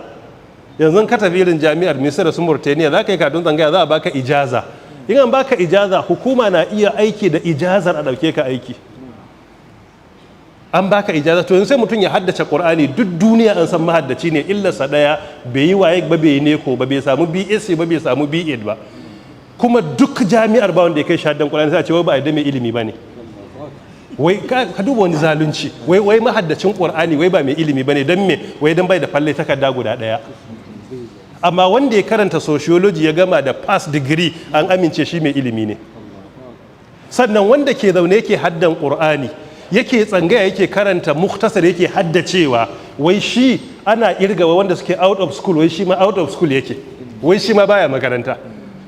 Yanzu ka tafi irin jami'ar Misira su Mauritania, za ka yi karatun tsangaya za a baka ijaza. In an baka ijaza, hukuma na iya aiki da ijazar a ɗauke ka aiki. An baka ijaza, to yanzu sai mutum ya haddace Qur'ani, duk duniya an san mahaddaci ne, illarsa ɗaya bai yi waye ba, bai yi neko ba, bai samu BSc ba, bai samu B.Ed ba. Kuma duk jami'ar ba wanda ya kai shahaddan Qur'ani sai a ce wai ba a da mai ilimi ba ne. Wai ka duba wani zalunci, wai mahaddacin Qur'ani wai ba mai ilimi ba ne, don me? Wai don bai da falle takarda guda ɗaya. Amma wanda ya karanta sociology ya gama da pass degree an amince shi mai ilimi ne. Sannan wanda ke zaune yake haddan Qur'ani, yake tsangaya, yake karanta muktasar, yake haddacewa, wai shi ana irgawa wanda suke out of school, wai shi ma out of school yake, wai shi ma baya makaranta.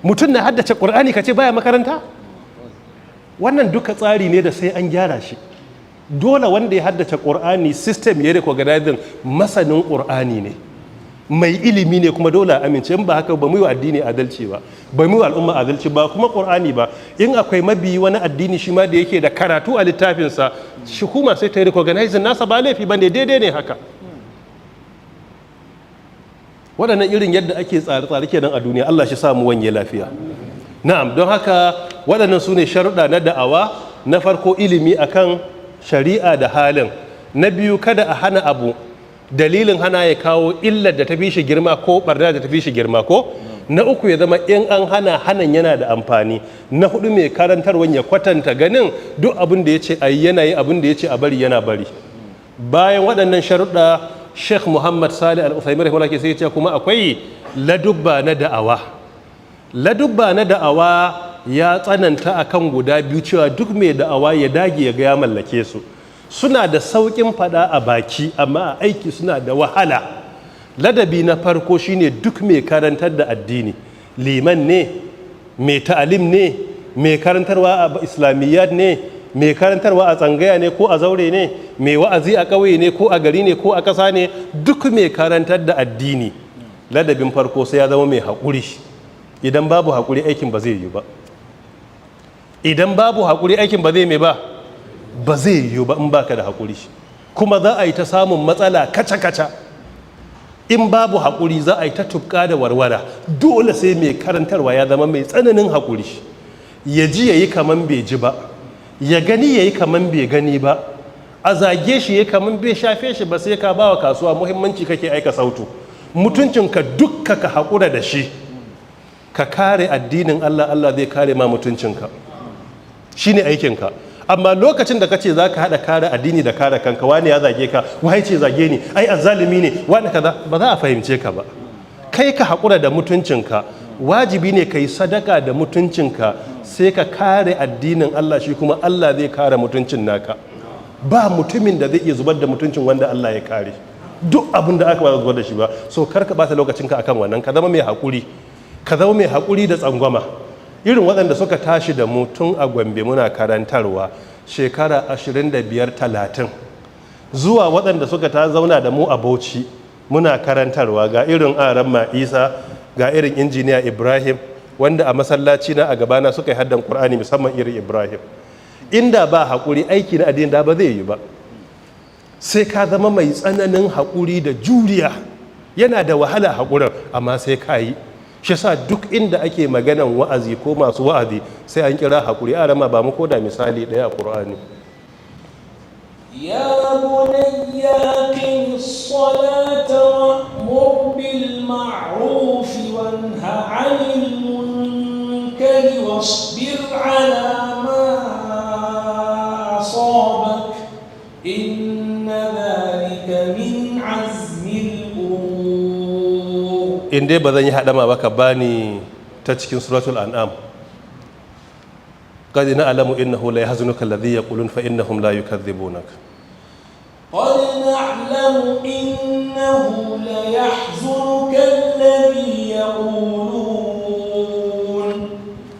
Mutum na haddace Qur'ani kace baya makaranta? Wannan duka tsari ne da sai an gyara shi. Dole wanda ya haddace Qur'ani system ya recognizing masanin Qur'ani ne, mai ilimi ne, kuma dole a amince. In ba haka ba mu yi wa addini adalci ba, ba mu yi wa al'umma adalci ba, kuma Qur'ani ba. In akwai mabiyi wani addini shi ma da yake da karatu a littafinsa, shi kuma sai ta recognizing nasa, ba laifi ba ne, daidai ne haka. Waɗannan irin yadda ake tsare-tsare kenan a duniya. Allah shi samu wanye lafiya. Na'am, don haka waɗannan su ne sharuɗa na da'awa. Na farko ilimi akan shari'a da halin. Na biyu kada a hana abu dalilin hana ya kawo illar da ta fi shi girma ko barna da ta fi shi girma ko. Na uku ya zama in an hana, hanan yana da amfani. Na hudu mai karantarwan ya kwatanta ganin duk abin da ya ce a yi yana yi, abin da ya ce a bari yana bari. Bayan waɗannan sharuɗa, Sheikh Muhammad Salih Al-Uthaymin rahimahullah ke sai ya ce kuma akwai ladubba na da'awa. Ladubba na da'awa ya tsananta akan guda biyu, cewa duk mai da'awa ya dage ya ga ya mallake su. Suna da sauƙin faɗa a baki, amma a aiki suna da wahala. Ladabi na farko shine duk mai karantar da addini, liman ne, mai ta'alim ne, mai karantarwa a islamiyyat ne, mai karantarwa a tsangaya ne ko a zaure ne, mai wa'azi a ƙauye ne ko a gari ne ko a ƙasa ne, duk mai karantar da addini ladabin farko sai ya zama mai haƙuri. Idan babu haƙuri aikin ba zai yi ba. Idan babu haƙuri aikin ba zai mai ba zai yi ba in baka da haƙuri. Kuma za a yi ta samun matsala kaca-kaca. In babu haƙuri za a yi ta tufka da warwara. Dole sai mai karantarwa ya zama mai tsananin haƙuri. Ya ji ya yi kaman bai ji ba, ya gani ya yi kaman bai gani ba, a zage shi ya kaman bai shafe shi ba, sai ka ba wa kasuwa muhimmanci kake aika sautu. Mutuncinka dukka ka haƙura da shi, ka kare addinin Allah, Allah zai kare ma mutuncinka. Shi ne aikinka. Amma lokacin da ka ce za ka haɗa kare addini da kare kanka, wani ya zage ka, wai ce zage ni, ai azzalumi ne, wani kaza, ba za a fahimce ka ba. Kai ka haƙura da mutuncinka, wajibi ne ka yi sadaka da mutuncinka, sai ka kare addinin Allah, shi kuma Allah zai kare mutuncin naka. Ba mutumin da zai iya zubar da mutuncin wanda Allah ya kare. Duk abin da aka ba zubar da shi ba. So kar ka bata lokacinka akan wannan, ka zama mai haƙuri. Ka zama mai haƙuri da tsangwama. Irin waɗanda suka tashi da mu tun a Gombe muna karantarwa shekara 25-30, zuwa waɗanda suka ta zauna da mu a Bauchi muna karantarwa, ga irin Aramma Isa, ga irin injiniya Ibrahim wanda a masallaci na a gabana suka yi haddan Qur'ani musamman irin Ibrahim. Inda ba haƙuri aiki na addini da ba zai yi ba, sai ka zama mai tsananin haƙuri da juriya. Yana da wahala haƙurin amma sai ka yi. Shi sa duk inda ake maganan wa'azi ko masu wa'azi sai an kira haƙuri. A rama ba mu koda misali ɗaya a Qur'ani. يا بني أقم الصلاة وأمر بالمعروف وانه عن المنكر واصبر على ما أصابك إن ذلك من عزم الأمور. In dai ba zan yi haɗama ba ka bani ta cikin suratul an'am. قد نعلم إنه لا يحزنك الذي يقولون فإنهم لا يكذبونك. قد نعلم إنه ليحزنك الذي يقولون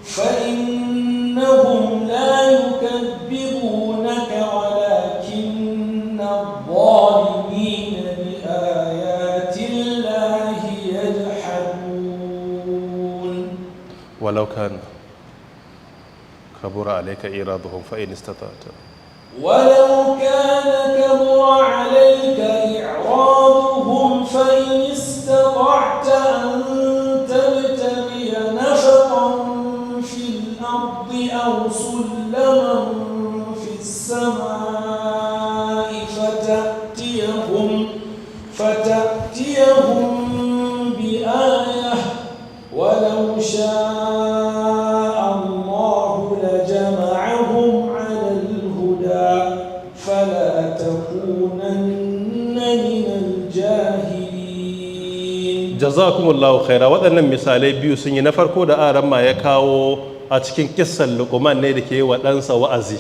فإنهم لا يكذبونك ولكن الظالمين بآيات الله يجحدون. ولو كان كبر عليك إيرادهم فإن استطعت ولو كان كبر عليك إعراضهم فإن استطعت أن تبتغي نفقا في الأرض أو سلما في السماء فتأتيهم بآية ولو شاء الله لجمعهم على الهدى فلا تكونن من الجاهلين. jazakumullahu khaira. Waɗannan misalai biyu sun yi na farko da aran ma ya kawo a cikin kissan Luqman ne da ke wa ɗansa wa'azi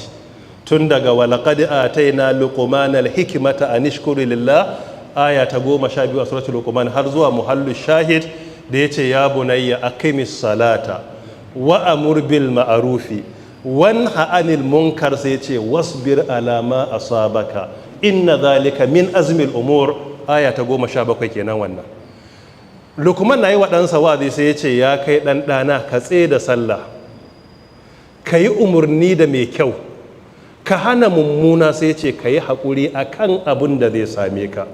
tun daga walaqad ataina luqmanal hikmata an ishkura lillah aya ta 12 a suratul Luqman har zuwa muhallu shahid da yace ya bunayya aqimis salata wa amur bil ma'rufi wanha anil munkar, sai yace wasbir ala ma asabaka inna dhalika min azmil umur aya ta 17 kenan wannan. Lukman na yi wa ɗansa wa'azi sai ya ce ya kai ɗan ɗana ka tsaye da sallah, ka yi umarni da mai kyau, ka hana mummuna, sai ya ce ka yi haƙuri a kan abin da zai same ka,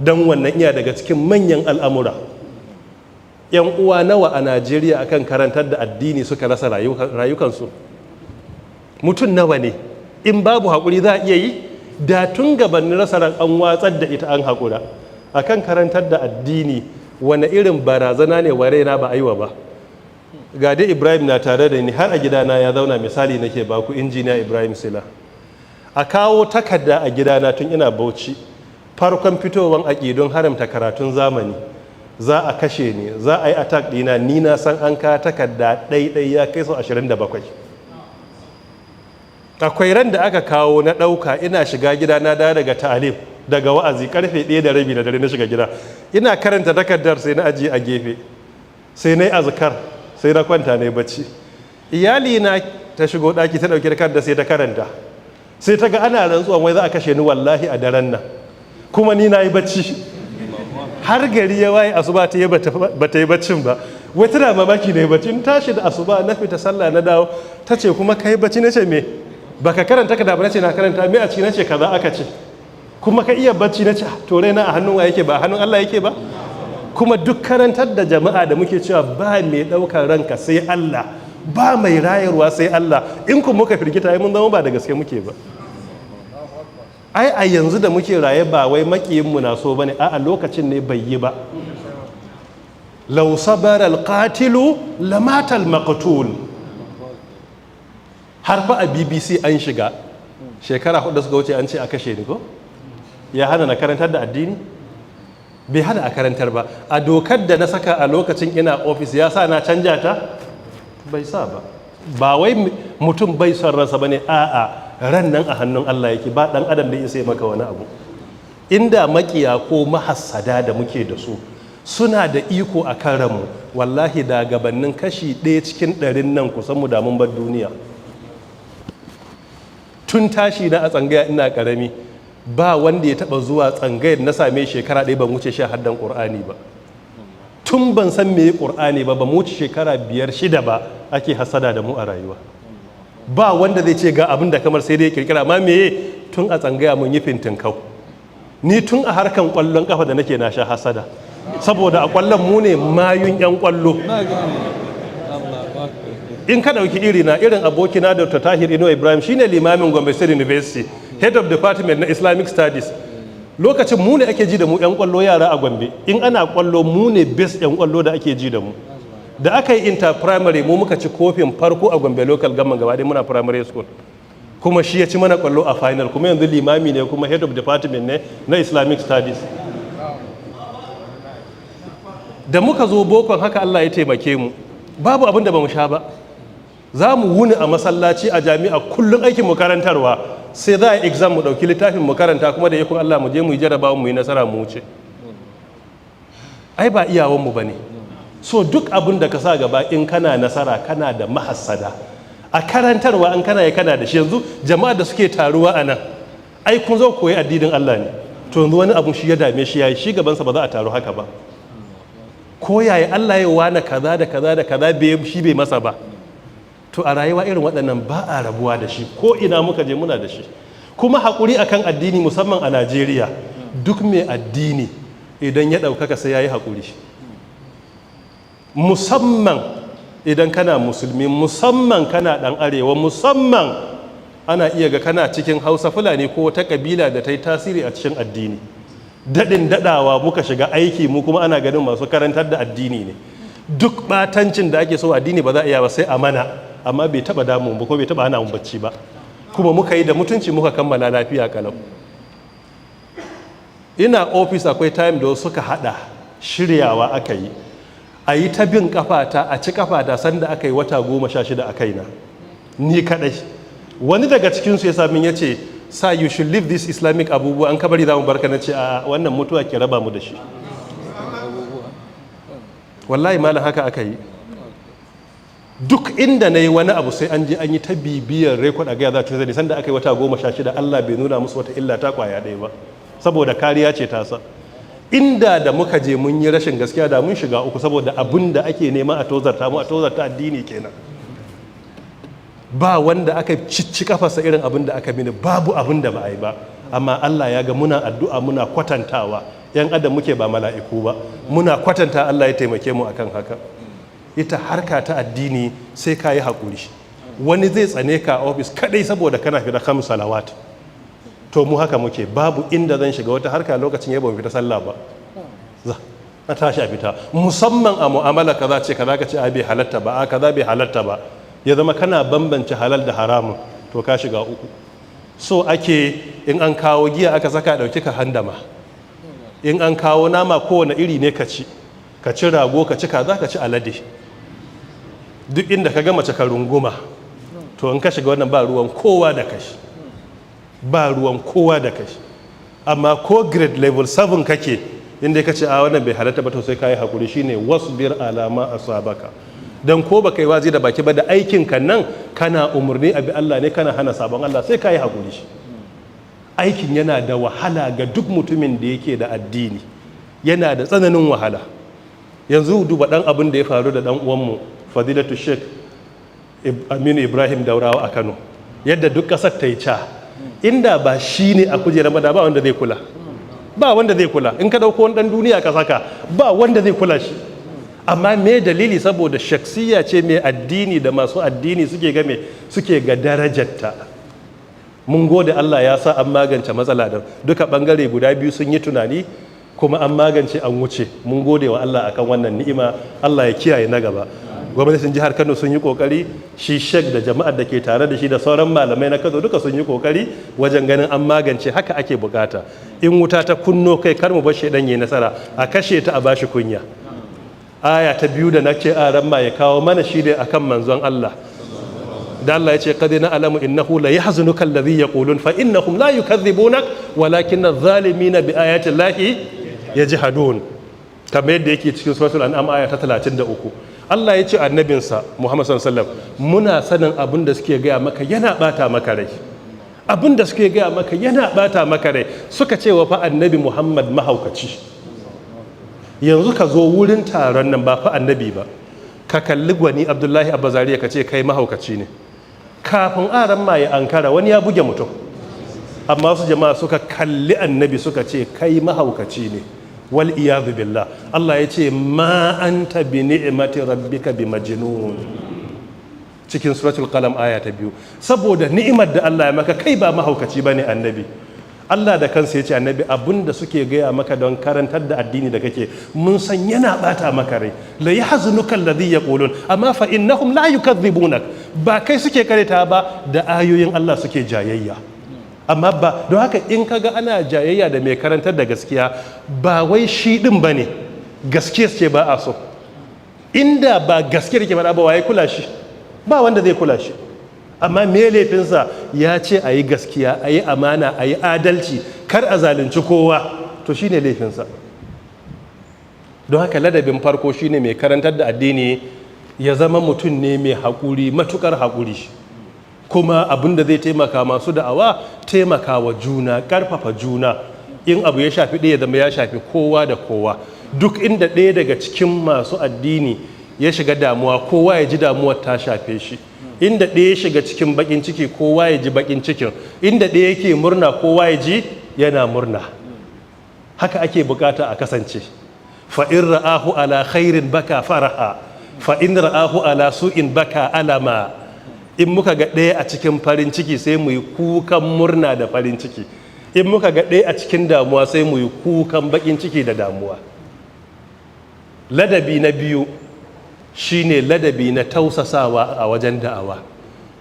don wannan iya daga cikin manyan al'amura. ‘Yan uwa nawa a Najeriya akan karantar da addini suka rasa rayukansu? Mutum nawa ne? In babu haƙuri za a iya yi? Da tun gabanin rasa ran an watsar da ita an haƙura. Akan karantar da addini wane irin barazana ne wa raina ba aiwa ba. Ga dai Ibrahim na tare da ni har a gidana ya zauna, misali nake baku, injiniya Ibrahim Sila. A kawo takarda a gidana tun ina Bauchi, farkon fitowar aƙidun haramta karatun zamani, za a kashe ni, za a yi attack dina, ni na san an ka takarda ɗaiɗai ya kai sau 27. Akwai ran da aka kawo na ɗauka, ina shiga gida na daga ta'alim daga wa'azi karfe 1:30 na dare na shiga gida, ina karanta takardar sai na ajiye a gefe, sai na yi azkar, sai na kwanta na yi bacci. Iyali na ta shigo ɗaki ta ɗauki takardar sai ta karanta, sai ta ga ana rantsuwan wai za a kashe ni wallahi a daren nan, kuma ni na yi bacci har gari ya waye. Asuba ta yi ba ta yi baccin ba, wai tana mamaki na yi bacci. In tashi da asuba na fita sallah na dawo, ta ce kuma ka yi bacci, na ce me baka karanta ka da ba, na ce na karanta, me a ciki, na ce kaza aka ce, kuma ka iya bacci, na ce to raina a hannun wa yake, ba a hannun Allah yake ba. Kuma duk karantar da jama'a da muke cewa ba mai ɗaukar ranka sai Allah, ba mai rayarwa sai Allah, in kun muka firgita mun zama ba da gaske muke ba. Ai a yanzu da muke raye ba wai makiyinmu na so bane, a lokacin ne bai yi ba. Law sabara alqatilu lamata almaqtul. Har fa a BBC an shiga shekara 4 suka wuce an ce a kashe ni ko? Ya hana na karantar da addini? Bai hana a karantar ba. A dokar da na saka a lokacin ina ofis ya sa na canja ta? Bai sa ba. Ba wai mutum bai son ransa bane, a'a ran nan a hannun Allah yake, ba dan adam da ya sai maka wani abu. Inda makiya ko mahassada da muke da su suna da iko a kan ranmu, wallahi da gabanin kashi 1 cikin 100 nan kusan mu da mun bar duniya. Tun tashi na a tsangaya ina karami, ba wanda ya taba zuwa tsangayar na same shekara 1 ban wuce shi haddan Qur'ani ba. tun ban san me Qur'ani ba mu wuce shekara 5-6 ba ake hasada da mu a rayuwa. Ba wanda zai ce ga abin da kamar sai dai kirkira, amma meye tun a tsangaya mun yi fintin kau. Ni tun a harkan kwallon kafa da nake na sha hasada, saboda a kwallon mu ne mayun yan kwallo. In ka dauki irin abokina Dr. Tahir Ino Ibrahim, shine limamin Gombe State University, head of department na Islamic Studies. Lokacin mu ne ake ji da mu yan kwallo yara a Gombe. In ana kwallo mu ne best yan kwallo da ake ji da mu. Da aka yi inter primary mu muka ci kofin farko a Gombe local government gaba ɗaya muna primary school. Kuma shi ya ci mana kwallo a final, kuma yanzu limami ne kuma head of department ne na Islamic Studies. Da muka zo bokon haka Allah ya taimake mu, babu abin da ba mu sha ba. Za mu wuni a masallaci a jami'a kullum aikin mu karantarwa, sai za a yi exam mu ɗauki littafin mu karanta, kuma da yakun Allah mu je mu yi jarabawa mu yi nasara mu wuce. Ai ba iyawanmu ba ne. So duk abin da ka sa gaba in kana nasara kana da mahassada. A karantarwa an kana da shi. Yanzu jama'a da suke taruwa a nan, ai kun zo koyi addinin Allah ne. To yanzu wani abu shi ya dame shi yayi, shi gabansa ba za a taru haka ba. Ko yayi Allah ya wana kaza da kaza da kaza shi bai masa ba. To a rayuwa irin waɗannan ba a rabuwa da shi, ko ina muka je muna da shi. Kuma haƙuri akan addini musamman a Najeriya, duk mai addini idan ya ɗaukaka sai ya yi haƙuri. Musamman idan kana musulmi, musamman kana ɗan arewa, musamman ana iya ga kana cikin Hausa Fulani ko wata ƙabila da ta yi tasiri a cikin addini. Daɗin daɗawa muka shiga aiki mu kuma ana ganin masu karantar da addini ne. Duk ɓatancin da ake so addini ba za a iya ba sai a mana, amma bai taba damu ba ko bai taba hana mu bacci ba, kuma muka yi da mutunci muka kammala lafiya kalau. Ina ofis akwai time da suka hada shiryawa aka yi a yi ta bin kafata a ci kafata sanda aka yi wata 16 a kaina ni kadai. Wani daga cikinsu ya sami ya ce, sa you should leave this Islamic abubuwa, an kabari za mu barka. Na ce a wannan mutuwa ke raba mu da shi. Wallahi malam haka aka yi. Duk inda na yi wani abu sai an je an yi ta bibiyar rekod a gaya za ta zane, sanda aka yi wata 16 Allah bai nuna musu wata illa ta kwaya ɗaya ba, saboda kariya ce tasa. Inda da muka je mun yi rashin gaskiya da mun shiga uku, saboda abin da ake nema a tozarta mu, a tozarta addini kenan. Ba wanda aka cici kafarsa irin abin da aka mini, babu abin da ba a yi ba, amma Allah ya ga muna addu'a muna kwatantawa. Yan adam muke ba mala'iku ba, muna kwatanta Allah ya taimake mu akan haka. Ita harka ta addini sai ka yi haƙuri. Wani zai tsane ka a ofis kadai saboda kana fita 5 salawat. To mu haka muke, babu inda zan shiga wata harka lokacin ya ban fita sallah ba, na tashi a fita. Musamman a mu'amala kaza ce kaza ka ce a bai halatta ba, a kaza bai halatta ba, ya zama kana bambance halal da haramun, to ka shiga uku. So ake in an kawo giya aka saka dauki ka handama, in an kawo nama kowane iri ne ka ci rago, ka ci kaza, ka ci alade. Duk inda ka ga mace ka runguma, to in ka shiga wannan ba ruwan kowa da kashi, ba ruwan kowa da kashi. Amma ko grade level 7 kake, inda ka ce a wannan bai halatta ba, to sai ka yi haƙuri. Shine wasbir alama asabaka. Dan ko baka yi wazi da baki ba, da aikin kan nan kana umarni abi Allah ne, kana hana sabon Allah, sai ka yi haƙuri. Aikin yana da wahala ga duk mutumin da yake da addini, yana da tsananin wahala. Yanzu duba dan abin da ya faru da dan uwanmu Fadilatu Sheikh Aminu Ibrahim Daurawa a Kano, yadda duk ƙasar ta yi ca. Inda ba shi ne a kujerar mada, ba wanda zai kula, ba wanda zai kula. In ka ɗauko wani ɗan duniya ka saka, ba wanda zai kula shi. Amma me dalili? Saboda shaksiya ce mai addini da masu addini suke ga darajarta. Mun gode Allah ya sa an magance matsala da duka ɓangare guda biyu sun yi tunani, kuma an magance an wuce. Mun gode wa Allah akan wannan ni'ima. Allah ya kiyaye na gaba. Gwamnatin jihar Kano sun yi kokari, shi Sheikh da jama'ar da ke tare da shi da sauran malamai na Kano duka sun yi kokari wajen ganin an magance. Haka ake bukata. In wuta ta kunno kai, kar mu bar shedan yayi nasara, a kashe ta a bashi kunya. Aya ta biyu da nake a ran ma ya kawo mana shi ne akan manzon Allah. Da Allah ya ce qad na'lamu innahu la yahzunuka alladhi yaqulun fa innahum la yukadhibunak walakin adh-dhalimina bi ayati llahi yajhadun. Kamar yadda yake cikin suratul an'am aya ta 33. Allah ya ce annabinsa Muhammad sallallahu alaihi wasallam, muna sanin abin da suke gaya maka yana bata maka rai, abin da suke gaya maka yana bata maka rai. Suka ce wa fa annabi Muhammad mahaukaci. yanzu ka zo wurin taron nan ba fa annabi ba, ka kalli gwani Abdullahi Abba Zariya ka ce kai mahaukaci ne, kafin aran ma ya ankara wani ya buge mutum, amma su jama'a suka kalli annabi suka ce kai mahaukaci ne, wal iyadu billah. Allah ya ce ma anta bi ni'mati rabbika bi majnun, cikin suratul qalam aya ta 2. saboda ni'imar da Allah ya maka kai ba mahaukaci bane annabi. Allah da kansa ya ce annabi, abinda suke gaya maka don karantar da addini da kake mun san yana bata maka rai, la yahzunuka alladhi yaqulun amma fa innahum la yukadhibunak, ba kai suke kareta ba, da ayoyin Allah suke jayayya. Amma ba don haka in kaga ana jayayya da mai karantar da gaskiya, ba wai shi din bane, gaskiya ce ba a so. Inda ba gaskiya ke faɗa ba waye kula shi? Ba wanda zai kula shi. Amma me laifinsa? Ya ce a yi gaskiya, a yi amana, a yi adalci, kar a zalunci kowa, to shine laifinsa. Don haka ladabin farko shine mai karantar da addini ya zama mutum ne mai haƙuri, matukar haƙuri. Kuma abin da zai taimaka masu da'awa, taimaka wa juna, ƙarfafa juna. In abu ya shafi ɗaya zama ya shafi kowa da kowa. Duk inda ɗaya daga cikin masu addini ya shiga damuwa, kowa ya ji damuwar ta shafe shi. Inda ɗaya shiga cikin bakin ciki, kowa ya ji bakin cikin. Inda ɗaya yake murna, kowa ya ji yana murna. Haka ake bukata a kasance. Fa in ra'ahu ala khairin baka faraha, fa in ra'ahu ala su'in baka alama. In muka ga ɗaya a cikin farin ciki sai mu yi kukan murna da farin ciki. In muka ga ɗaya a cikin damuwa sai mu yi kukan bakin ciki da damuwa. Ladabi na biyu shine ladabi na tausasawa a wajen da'awa.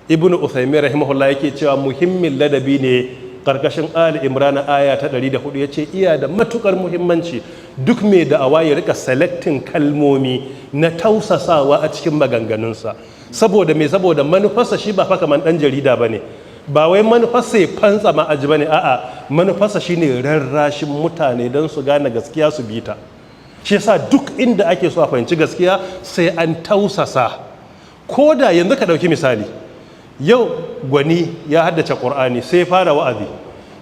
Ibn Uthaymin rahimahullah yake cewa muhimmin ladabi ne karkashin Ali Imran aya ta 104, yace iya da matukar muhimmanci duk mai da'awa ya rika selecting kalmomi na tausasawa a cikin maganganunsa. Saboda manufarsa shi ba fa kaman dan jarida bane, ba wai manufarsa ya fantsa ma'aji bane, a'a manufarsa shine rarrashin mutane don su gane gaskiya su bi ta. Shi yasa duk inda ake so a fahimci gaskiya sai an tausasa. Ko da yanzu ka ɗauki misali, yau gwani ya haddace ƙur'ani sai fara wa'azi,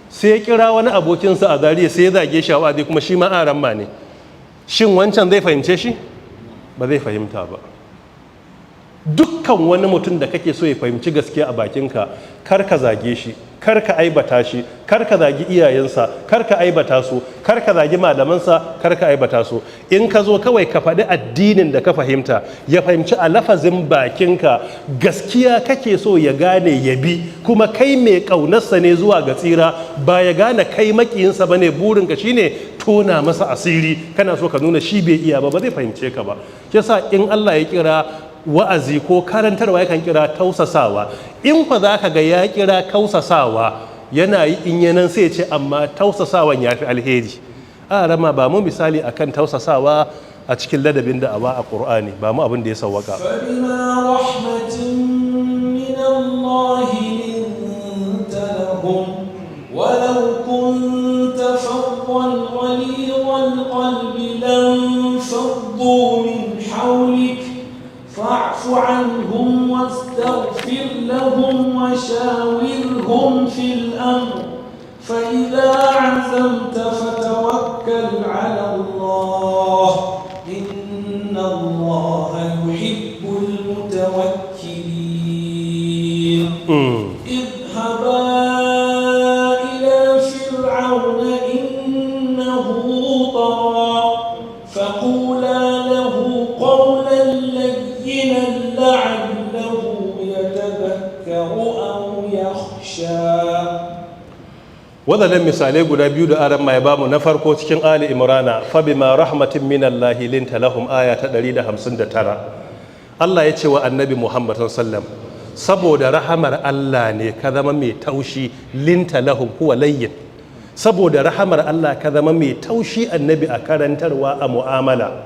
sai ya kira wani abokinsa a Zariya sai ya zage shi a wa'azi, kuma shi ma aran ma ne. Shin wancan zai fahimce shi? Ba zai fahimta ba. Dukkan wani mutum da kake so ya fahimci gaskiya a bakinka, kar ka zage shi, kar ka aibata shi, kar ka zagi iyayensa, kar ka aibata su, kar ka zagi malamansa, kar ka aibata su. In ka zo kawai ka faɗi addinin da ka fahimta, ya fahimci a lafazin bakinka gaskiya kake so ya gane ya bi, kuma kai mai ƙaunarsa ne zuwa ga tsira, ba ya gane kai makiyinsa ba ne, burinka shine tona masa asiri, kana so ka nuna shi bai iya ba zai fahimce ka ba. Shi yasa in Allah ya kira wa'azi ko karantarwa yakan kira tausasawa. In fa za ka ga ya kira kausasawa, yana yi in yanan sai ce amma tausasawan ya fi alheri. A rama ba mu misali akan tausasawa a cikin ladabin da'awa a Qur'ani, ba mu abin da ya sawwaka. فبما رحمة من الله لنت لهم ولو كنت فظا غليظ القلب لانفضوا من حولك فاعف عنهم واستغفر لهم وشاورهم في الأمر فإذا عزمت فتوكل على الله إن الله يحب المتوكلين. اذهبا إلى فرعون إنه طغى فقولا له قولا لينا لعله يتذكر أو يخشى. Wadannan misalai guda biyu da aran mai bamu, na farko cikin Ali Imrana, fa bima rahmatin minallahi linta lahum aya ta 159. Allah ya ce wa annabi Muhammad sallallahu, saboda rahamar Allah ne ka zama mai taushi, linta lahum huwa layyin. Saboda rahamar Allah ka zama mai taushi annabi a karantarwa, a mu'amala.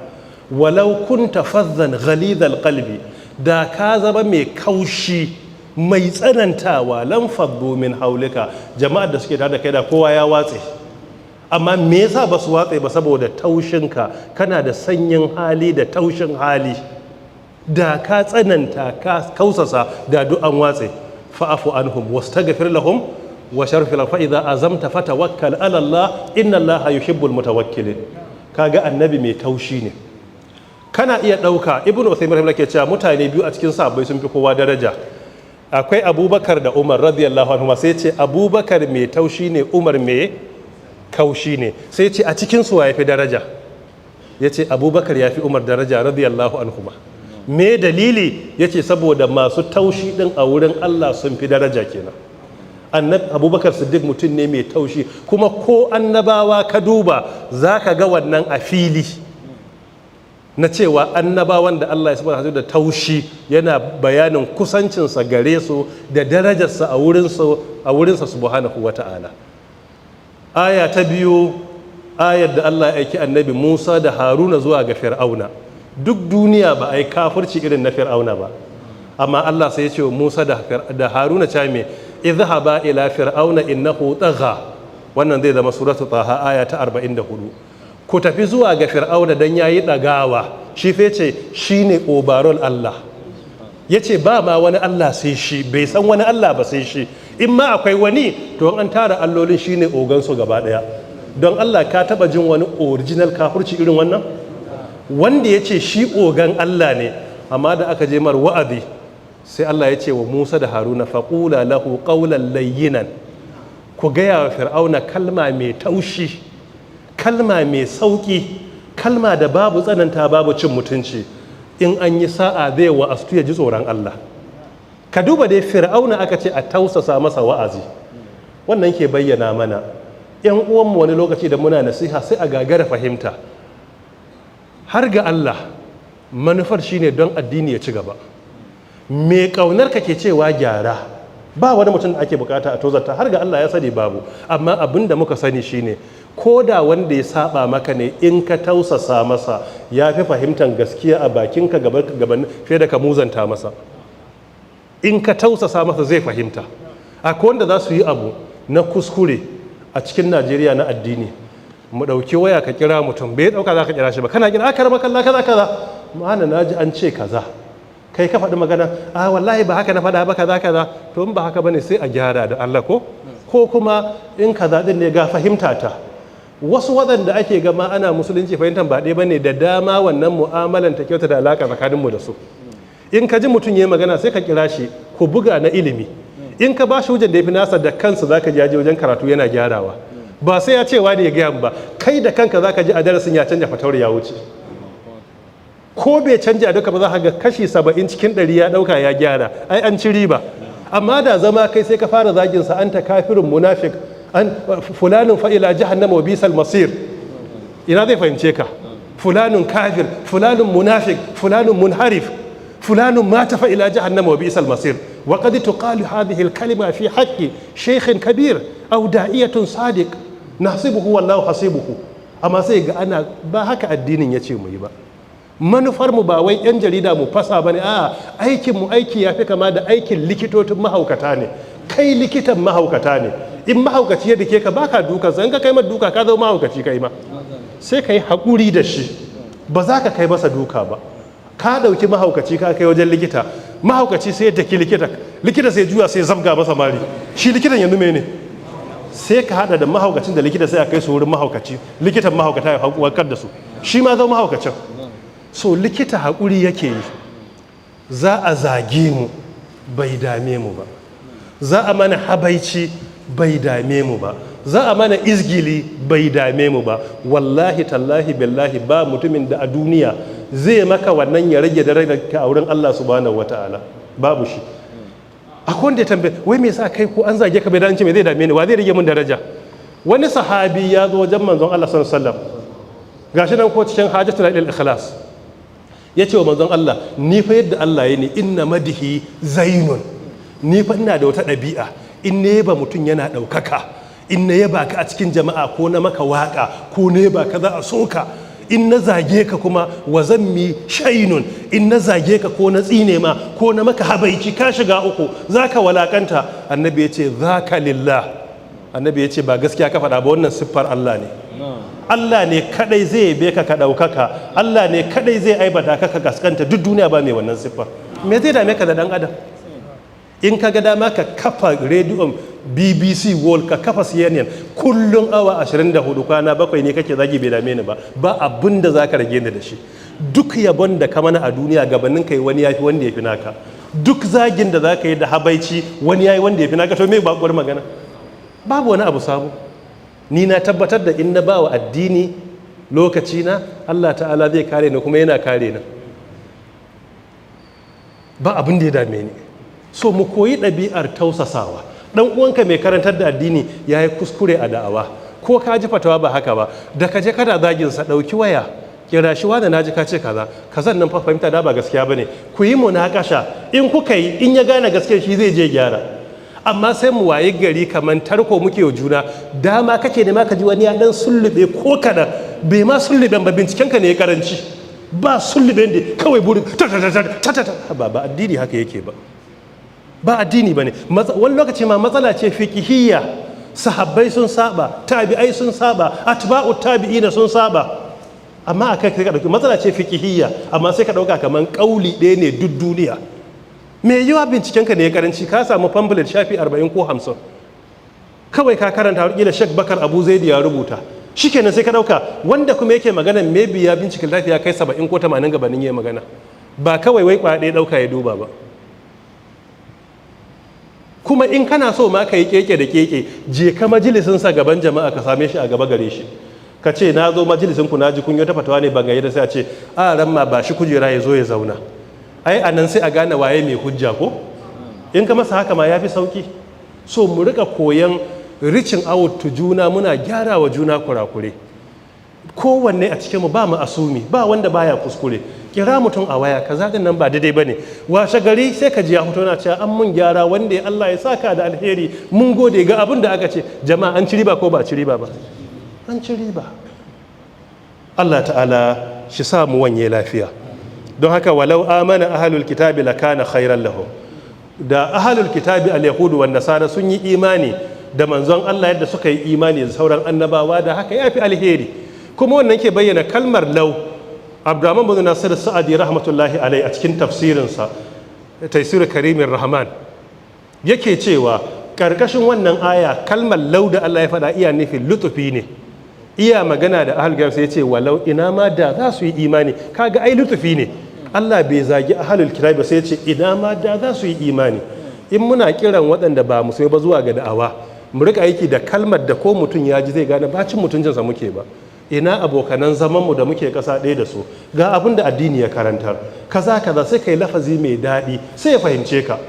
Walau kunta fazzan ghalidhal qalbi, da ka zama mai kaushi mai tsanantawa, lan faddu min haulika, jama'ar da suke tare da kai da kowa ya watse. Amma me yasa ba su watse ba? saboda taushinka, kana da sanyin hali da taushin hali. Da ka tsananta ka kausasa da duk an watse. Fa'afu anhum wastaghfir lahum wa sharfil fa idza azamta fatawakkal ala Allah inna Allah yuhibbul mutawakkilin. kaga annabi mai taushi ne. Kana iya ɗauka ibn Uthaymin ke cewa mutane biyu a cikin sahabbai sun fi kowa daraja. Akwai Abubakar da Umar radiyallahu anhu, sai ce Abubakar mai taushi ne, Umar mai kaushi ne. Sai ce a cikin su ya fi daraja, ya ce Abubakar ya fi Umar daraja radiyallahu anhu. Me dalili? Ya ce saboda masu taushi din a wurin Allah sun fi daraja kenan. Abubakar Siddiq mutum ne mai taushi, kuma ko annabawa ka duba za ka ga wannan a fili na cewa annabawan da Allah ya subhanahu da taushi yana bayanin kusancinsa gare su da darajarsa a wurinsa subhanahu wata'ala. Aya ta biyu, ayar da Allah ya aiki annabi Musa da Haruna zuwa ga Fir'auna. Duk duniya ba a yi kafirci irin na Fir'auna ba, amma Allah sai ya ce wa Musa da Haruna ce me idhhaba ila fir'auna innahu tagha. Wannan zai zama suratu Taha aya ta 44. Ku tafi zuwa ga Fir'auna dan yayi dagawa. Shi fa ce shine overall Allah. Yace ba ma wani Allah sai shi, bai san wani Allah ba sai shi. In ma akwai wani to an tara allolin shine ogan su gaba daya. Don Allah ka taba jin wani original kafirci irin wannan? Wanda yace shi ogan Allah ne, amma da aka je mar wa'azi sai Allah ya ce wa Musa da Haruna faqula lahu qawlan layyinan. Ku gaya wa Fir'auna kalma mai taushi, kalma mai sauki, kalma da babu tsananta babu cin mutunci. In an yi sa'a zai wa'astu ya ji tsoron Allah. Ka duba dai Fir'auna aka ce a tausasa masa wa'azi. Wannan ke bayyana mana ‘yan uwanmu wani lokaci da muna nasiha sai a gagara fahimta. Har ga Allah manufar shine don addini ya ci gaba. Me ƙaunar ka ke cewa gyara, ba wani mutum da ake bukata a tozarta, har ga Allah ya sani babu. Amma abin da muka sani shine ko da wanda ya saba maka ne, in ka tausasa masa ya fi fahimtar gaskiya a bakinka gaban fiye da ka muzanta masa. In ka tausasa masa zai fahimta. Akwai wanda za su yi abu na kuskure a cikin Najeriya na addini, mu ɗauki waya ka kira mutum, bai ɗauka za ka kira shi ba, kana kira aka rama kalla kaza kaza, ma'ana na ji an ce kaza, kai ka faɗi magana, a wallahi ba haka na faɗa ba kaza kaza, to in ba haka bane sai a gyara da Allah ko kuma in kaza din ne ga fahimta ta. Wasu waɗanda ake gama ana musulunci fahimtar ba ɗaya bane, da dama wannan mu'amalan ta kyauta da alaka tsakaninmu da su. In ka ji mutum ya magana sai ka kira shi ku buga na ilimi, in ka ba shi hujjar da ya fi nasa da kansa za ka ji wajen karatu yana gyarawa, ba sai ya cewa da ya gaya ba, kai da kanka za ka ji a darasin ya canja fatawar ya wuce. Ko bai canja duka ba za ka ga kashi 70 cikin 100 ya dauka ya gyara, ai an ci riba. Amma da zama kai sai ka fara zagin sa anta kafirin munafik, an fulanin fa ila jahannama wa bisal masir, ina zai fahimce ka? Fulanin kafir, fulanin munafik, fulanin munharif, fulanin mata fa ila jahannama wa bisal masir. Wa qad tuqalu hadhihi al-kalima fi haqqi shaykhin kabir aw da'iyatun sadiq nahsibuhu wallahu hasibuhu. Amma sai ga ana ba haka addinin yace mu yi ba. Manufar mu ba wai yan jarida mu fasa bane, a aikin mu aiki yafi kama da aikin likitocin mahaukata ne. Kai likitan mahaukata ne, in mahaukaci ya dake ka baka dukan sa, in ka kai ma duka ka zama mahaukaci kai ma, sai kai hakuri da shi, ba za ka kai masa duka ba. Ka dauki mahaukaci ka kai wajen likita, mahaukaci sai ya daki likita sai juya sai zamga masa mari, shi likitan yanzu mene? Sai ka hada da mahaukacin da likita sai a kai su wurin mahaukaci, likitan mahaukata ya warkar da su, shi ma zama mahaukacin. So likita haƙuri yake yi. Za a zage mu bai dame mu ba, za a mana habaici bai dame mu ba, za a mana izgili bai dame mu ba. Wallahi tallahi billahi ba mutumin da a duniya zai maka wannan ya rage darajarka a wurin Allah subhanahu wataala, babu shi. Akwai wanda ya tambaye wai me yasa kai ko an zage ka bai dace me zai dame ni, wa zai rage min daraja? Wani sahabi ya zo wajen manzon Allah sallallahu alaihi wasallam, gashi nan ko cikin hajjatul ikhlas, ya ce wa manzon Allah, ni fa yadda Allah ya ni inna madihi zainun, ni fa ina da wata ɗabi'a, in na yaba mutum yana ɗaukaka, in na yaba ka a cikin jama'a ko na maka waƙa ko na yaba ka za a so ka, in na zage ka kuma wa zammi shainun, in na zage ka ko na tsine ma ko na maka habaici ka shiga uku za ka walakanta. Annabi ya ce za ka lillah, annabi ya ce ba gaskiya ka faɗa ba, wannan siffar Allah ne. Allah ne kadai zai yabe ka ɗaukaka, Allah ne kadai zai aibata ka gaskanta, duk duniya ba mai wannan siffar. Me zai dame ka da dan adam? In ka ga dama ka kafa rediyon BBC World ka kafa CNN kullum awa 24 kwana 7 ne kake zagi bai dame ni ba abin da za ka rage ni da shi. Duk yabon da ka mana a duniya gabanin kai wani yafi wanda ya fi naka, duk zagin da za ka yi da habaici wani yayi wanda ya fi naka, to me ba kuwar magana? Babu wani abu sabo. Ni na tabbatar da in na ba wa addini lokaci na, Allah ta'ala zai kare ni kuma yana kare ni, ba abin da ya dame ni. So mu koyi ɗabi'ar tausasawa. Dan uwanka mai karantar da addini ya yi kuskure a da'awa, ko ka ji fatawa ba haka ba, da ka je kada zaginsa ɗauki waya kira shi wanda naji ka ce kaza kazan nan fa fahimta da ba gaskiya bane, ku yi munakasha, in kuka yi in ya gane gaskiya shi zai je gyara. Amma sai mu waye gari kaman tarko muke wa juna, dama kake ne ma ka ji wani ya dan sullube ko kadan, bai ma sulluben ba, binciken ka ne ya karanci, ba sulluben da kawai burin ba addini haka yake ba addini bane. Wani lokaci ma matsala ce fiqhiyya, sahabbai sun saba, tabi'ai sun saba, atba'u tabi'ina sun saba, amma akai kai ka dauki matsala ce fiqhiyya, amma sai ka dauka kaman kauli ɗaya ne duk duniya. Me yiwa binciken ka ne ya karanci, ka samu pamphlet shafi 40 ko 50 kawai ka karanta wakila Sheikh Bakar Abu Zaidi ya rubuta, shikenan sai ka dauka wanda kuma yake magana maybe ya bincika lafiya kai 70 ko 80 gabanin yayin magana, ba kawai wai kwa ɗaya dauka ya duba ba. Kuma in kana so ma ka yi keke da keke, je ka majalisinsa gaban jama'a ka same shi a gaba gare shi, ka ce na zo majalisinku na ji kun yi ta fatawa ne ban gayyata, sai a ce a ran ma ba shi kujera ya zo ya zauna, ai a nan sai a gane waye mai hujja ko. In ka masa haka ma ya fi sauki. So mu rika koyan reaching out to juna, muna gyara wa juna kurakure. Kowanne a cikinmu ba mu asumi, ba wanda baya kuskure. Kira mutum a waya kaza din nan ba daidai bane, washe gari sai ka ji ya fito na cewa an mun gyara, wanda ya Allah ya saka da alheri, mun gode ga abin da aka ce. Jama'a an ci riba ko ba a ci riba ba? An ci riba. Allah ta'ala shi sa mu wanye lafiya. Don haka walau amana ahlul kitabi lakana khairan lahum. Da ahlul kitabi al-yahudu wan nasara sun yi imani da manzon Allah yadda suka yi imani da sauran annabawa, da haka yafi alheri. Kuma wannan ke bayyana kalmar law. Abdurrahman bin Nasir Sa'adi rahmatullahi alai a cikin tafsirinsa Taysir Karimin Rahman yake cewa karkashin wannan aya kalmar law da Allah ya faɗa iya nufin lutufi ne, iya magana da ahlul kitab sai ya ce walau ina ma da za su yi imani, kaga ai lutufi ne. Allah bai zagi ahlul kitab ba sai ya ce ina ma da za su yi imani. In muna kiran waɗanda ba musulmai ba zuwa ga da'awa, mu rika aiki da kalmar da ko mutum ya ji zai gane bacin mutuncinsa muke ba. Ina abokanan zamanmu da muke ƙasa ɗaya da su, ga abin da addini ya karantar kaza sai kai lafazi mai daɗi sai ya fahimce ka.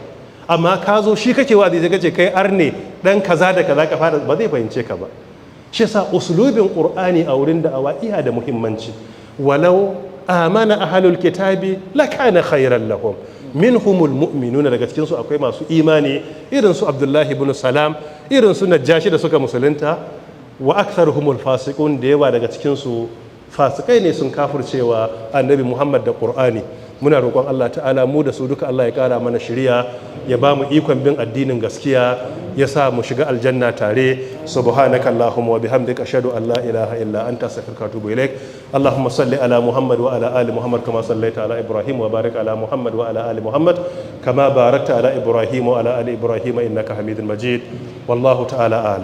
Amma ka zo shi kake wa'azi sai kace kai arne dan kaza da kaza ka fara, ba zai fahimce ka ba. Shi yasa uslubin Qur'ani a wurin da'awa iya da muhimmanci. Walau amana ahlul kitabi lakana khairan lahum minhumul mu'minuna, daga cikin su akwai masu imani irin su Abdullahi ibn Salam, irin su Najashi da suka musulunta, wa aktharuhumul fasiqun, da yawa daga cikin su fasikai ne, sun kafircewa annabi Muhammad da Qur'ani. Muna roƙon Allah ta'ala mu da su duka Allah ya ƙara mana shiriya, ya ba mu ikon bin addinin gaskiya, ya sa mu shiga aljanna tare. Subhanaka Allahumma wa bihamdika ashhadu an la ilaha illa anta astaghfiruka wa atubu ilaik. Allahumma salli ala Muhammad wa ala ali Muhammad kama sallaita ala Ibrahim, wa barik ala Muhammad wa ala ali Muhammad kama barakta ala Ibrahim wa ala ali Ibrahim innaka Hamidul Majid. Wallahu ta'ala a'lam.